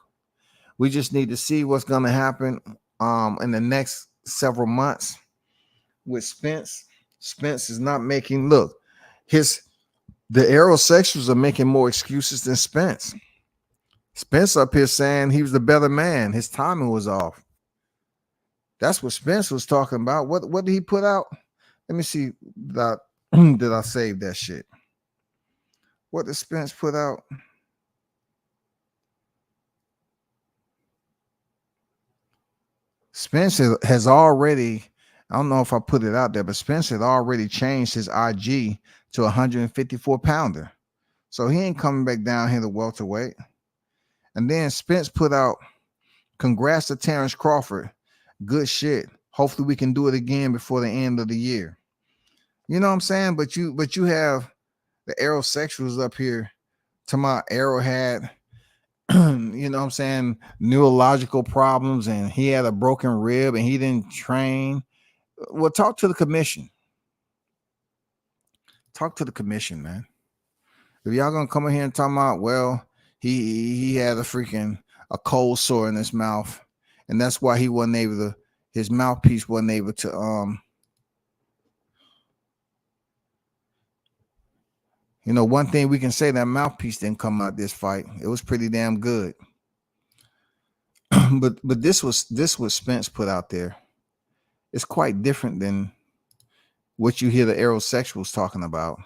We just need to see what's going to happen in the next several months with Spence. Spence is not making the aerosexuals are making more excuses than Spence. Spence up here saying he was the better man. His timing was off. That's what Spence was talking about. What did he put out? Let me see. Did I save that shit? What did Spence put out? Spence has already, I don't know if I put it out there, but Spence had already changed his IG to 154 pounder. So he ain't coming back down here to welterweight. And then Spence put out, congrats to Terrence Crawford. Good shit. Hopefully we can do it again before the end of the year. You know what I'm saying? But you have the aerosexuals up here to my Arrow had, you know what I'm saying, neurological problems, and he had a broken rib and he didn't train. Well, talk to the commission. Talk to the commission, man. If y'all gonna come in here and talk about, well, he had a cold sore in his mouth, and that's why he wasn't able to, his mouthpiece wasn't able to one thing we can say, that mouthpiece didn't come out this fight. It was pretty damn good. but this was Spence put out there. It's quite different than what you hear the aerosexuals talking about.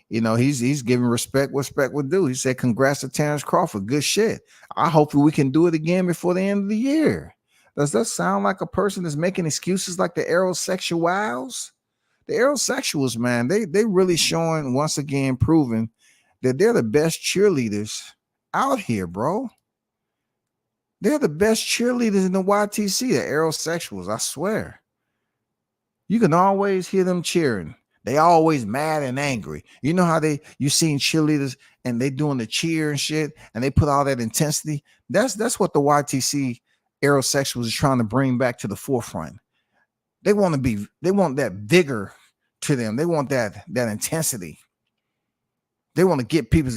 He's giving respect what respect would do. He said, congrats to Terrence Crawford. Good shit. I hope we can do it again before the end of the year. Does that sound like a person that's making excuses like the aerosexuals? The aerosexuals, man, they really showing, once again, proving that they're the best cheerleaders out here, bro. They're the best cheerleaders in the YTC, the aerosexuals, I swear. You can always hear them cheering. They always mad and angry. You know how you seen cheerleaders and they doing the cheer and shit, and they put all that intensity. That's what the YTC aerosexuals is trying to bring back to the forefront. They want that vigor to them. They want that intensity. They want to get people,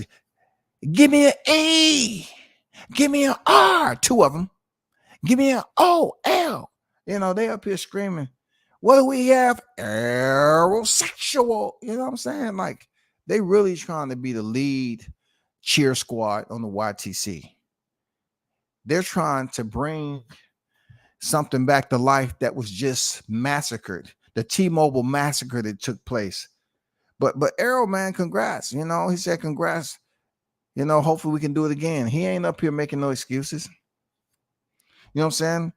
give me an A, give me an R, two of them. Give me an O-L. They up here screaming, what do we have? Aerosexual. You know what I'm saying? Like, they really trying to be the lead cheer squad on the YTC. They're trying to bring something back to life that was just massacred, the T-Mobile massacre that took place. But Arrow, man, congrats. He said congrats. Hopefully we can do it again. He ain't up here making no excuses. You know what I'm saying?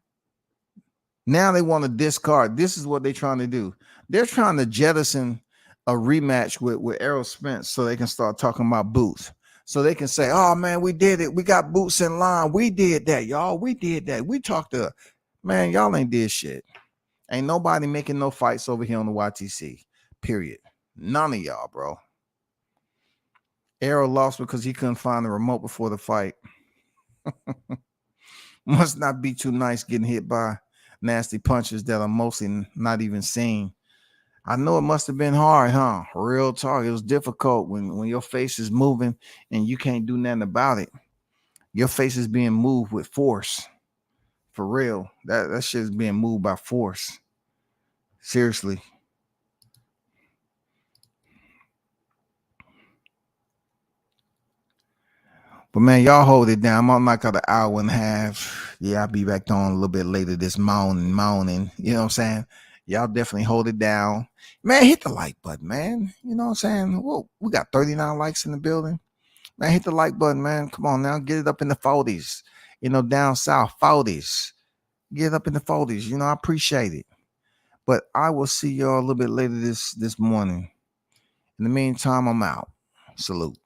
Now they want to discard. This is what they're trying to do. They're trying to jettison a rematch with Errol Spence so they can start talking about Boots. So they can say, oh, man, we did it. We got Boots in line. We did that, y'all. We did that. We talked to, man, y'all ain't did shit. Ain't nobody making no fights over here on the YTC, period. None of y'all, bro. Errol lost because he couldn't find the remote before the fight. Must not be too nice getting hit by nasty punches that are mostly not even seen. I know it must have been hard, huh? Real talk. It was difficult when your face is moving and you can't do nothing about it. Your face is being moved with force. For real. That shit is being moved by force. Seriously. But man, y'all hold it down. I'm on like an hour and a half. Yeah, I'll be back on a little bit later this morning. You know what I'm saying? Y'all definitely hold it down. Man, hit the like button, man. You know what I'm saying? Whoa, we got 39 likes in the building. Man, hit the like button, man. Come on now. Get it up in the 40s. Down south, 40s. Get it up in the 40s. I appreciate it. But I will see y'all a little bit later this morning. In the meantime, I'm out. Salute.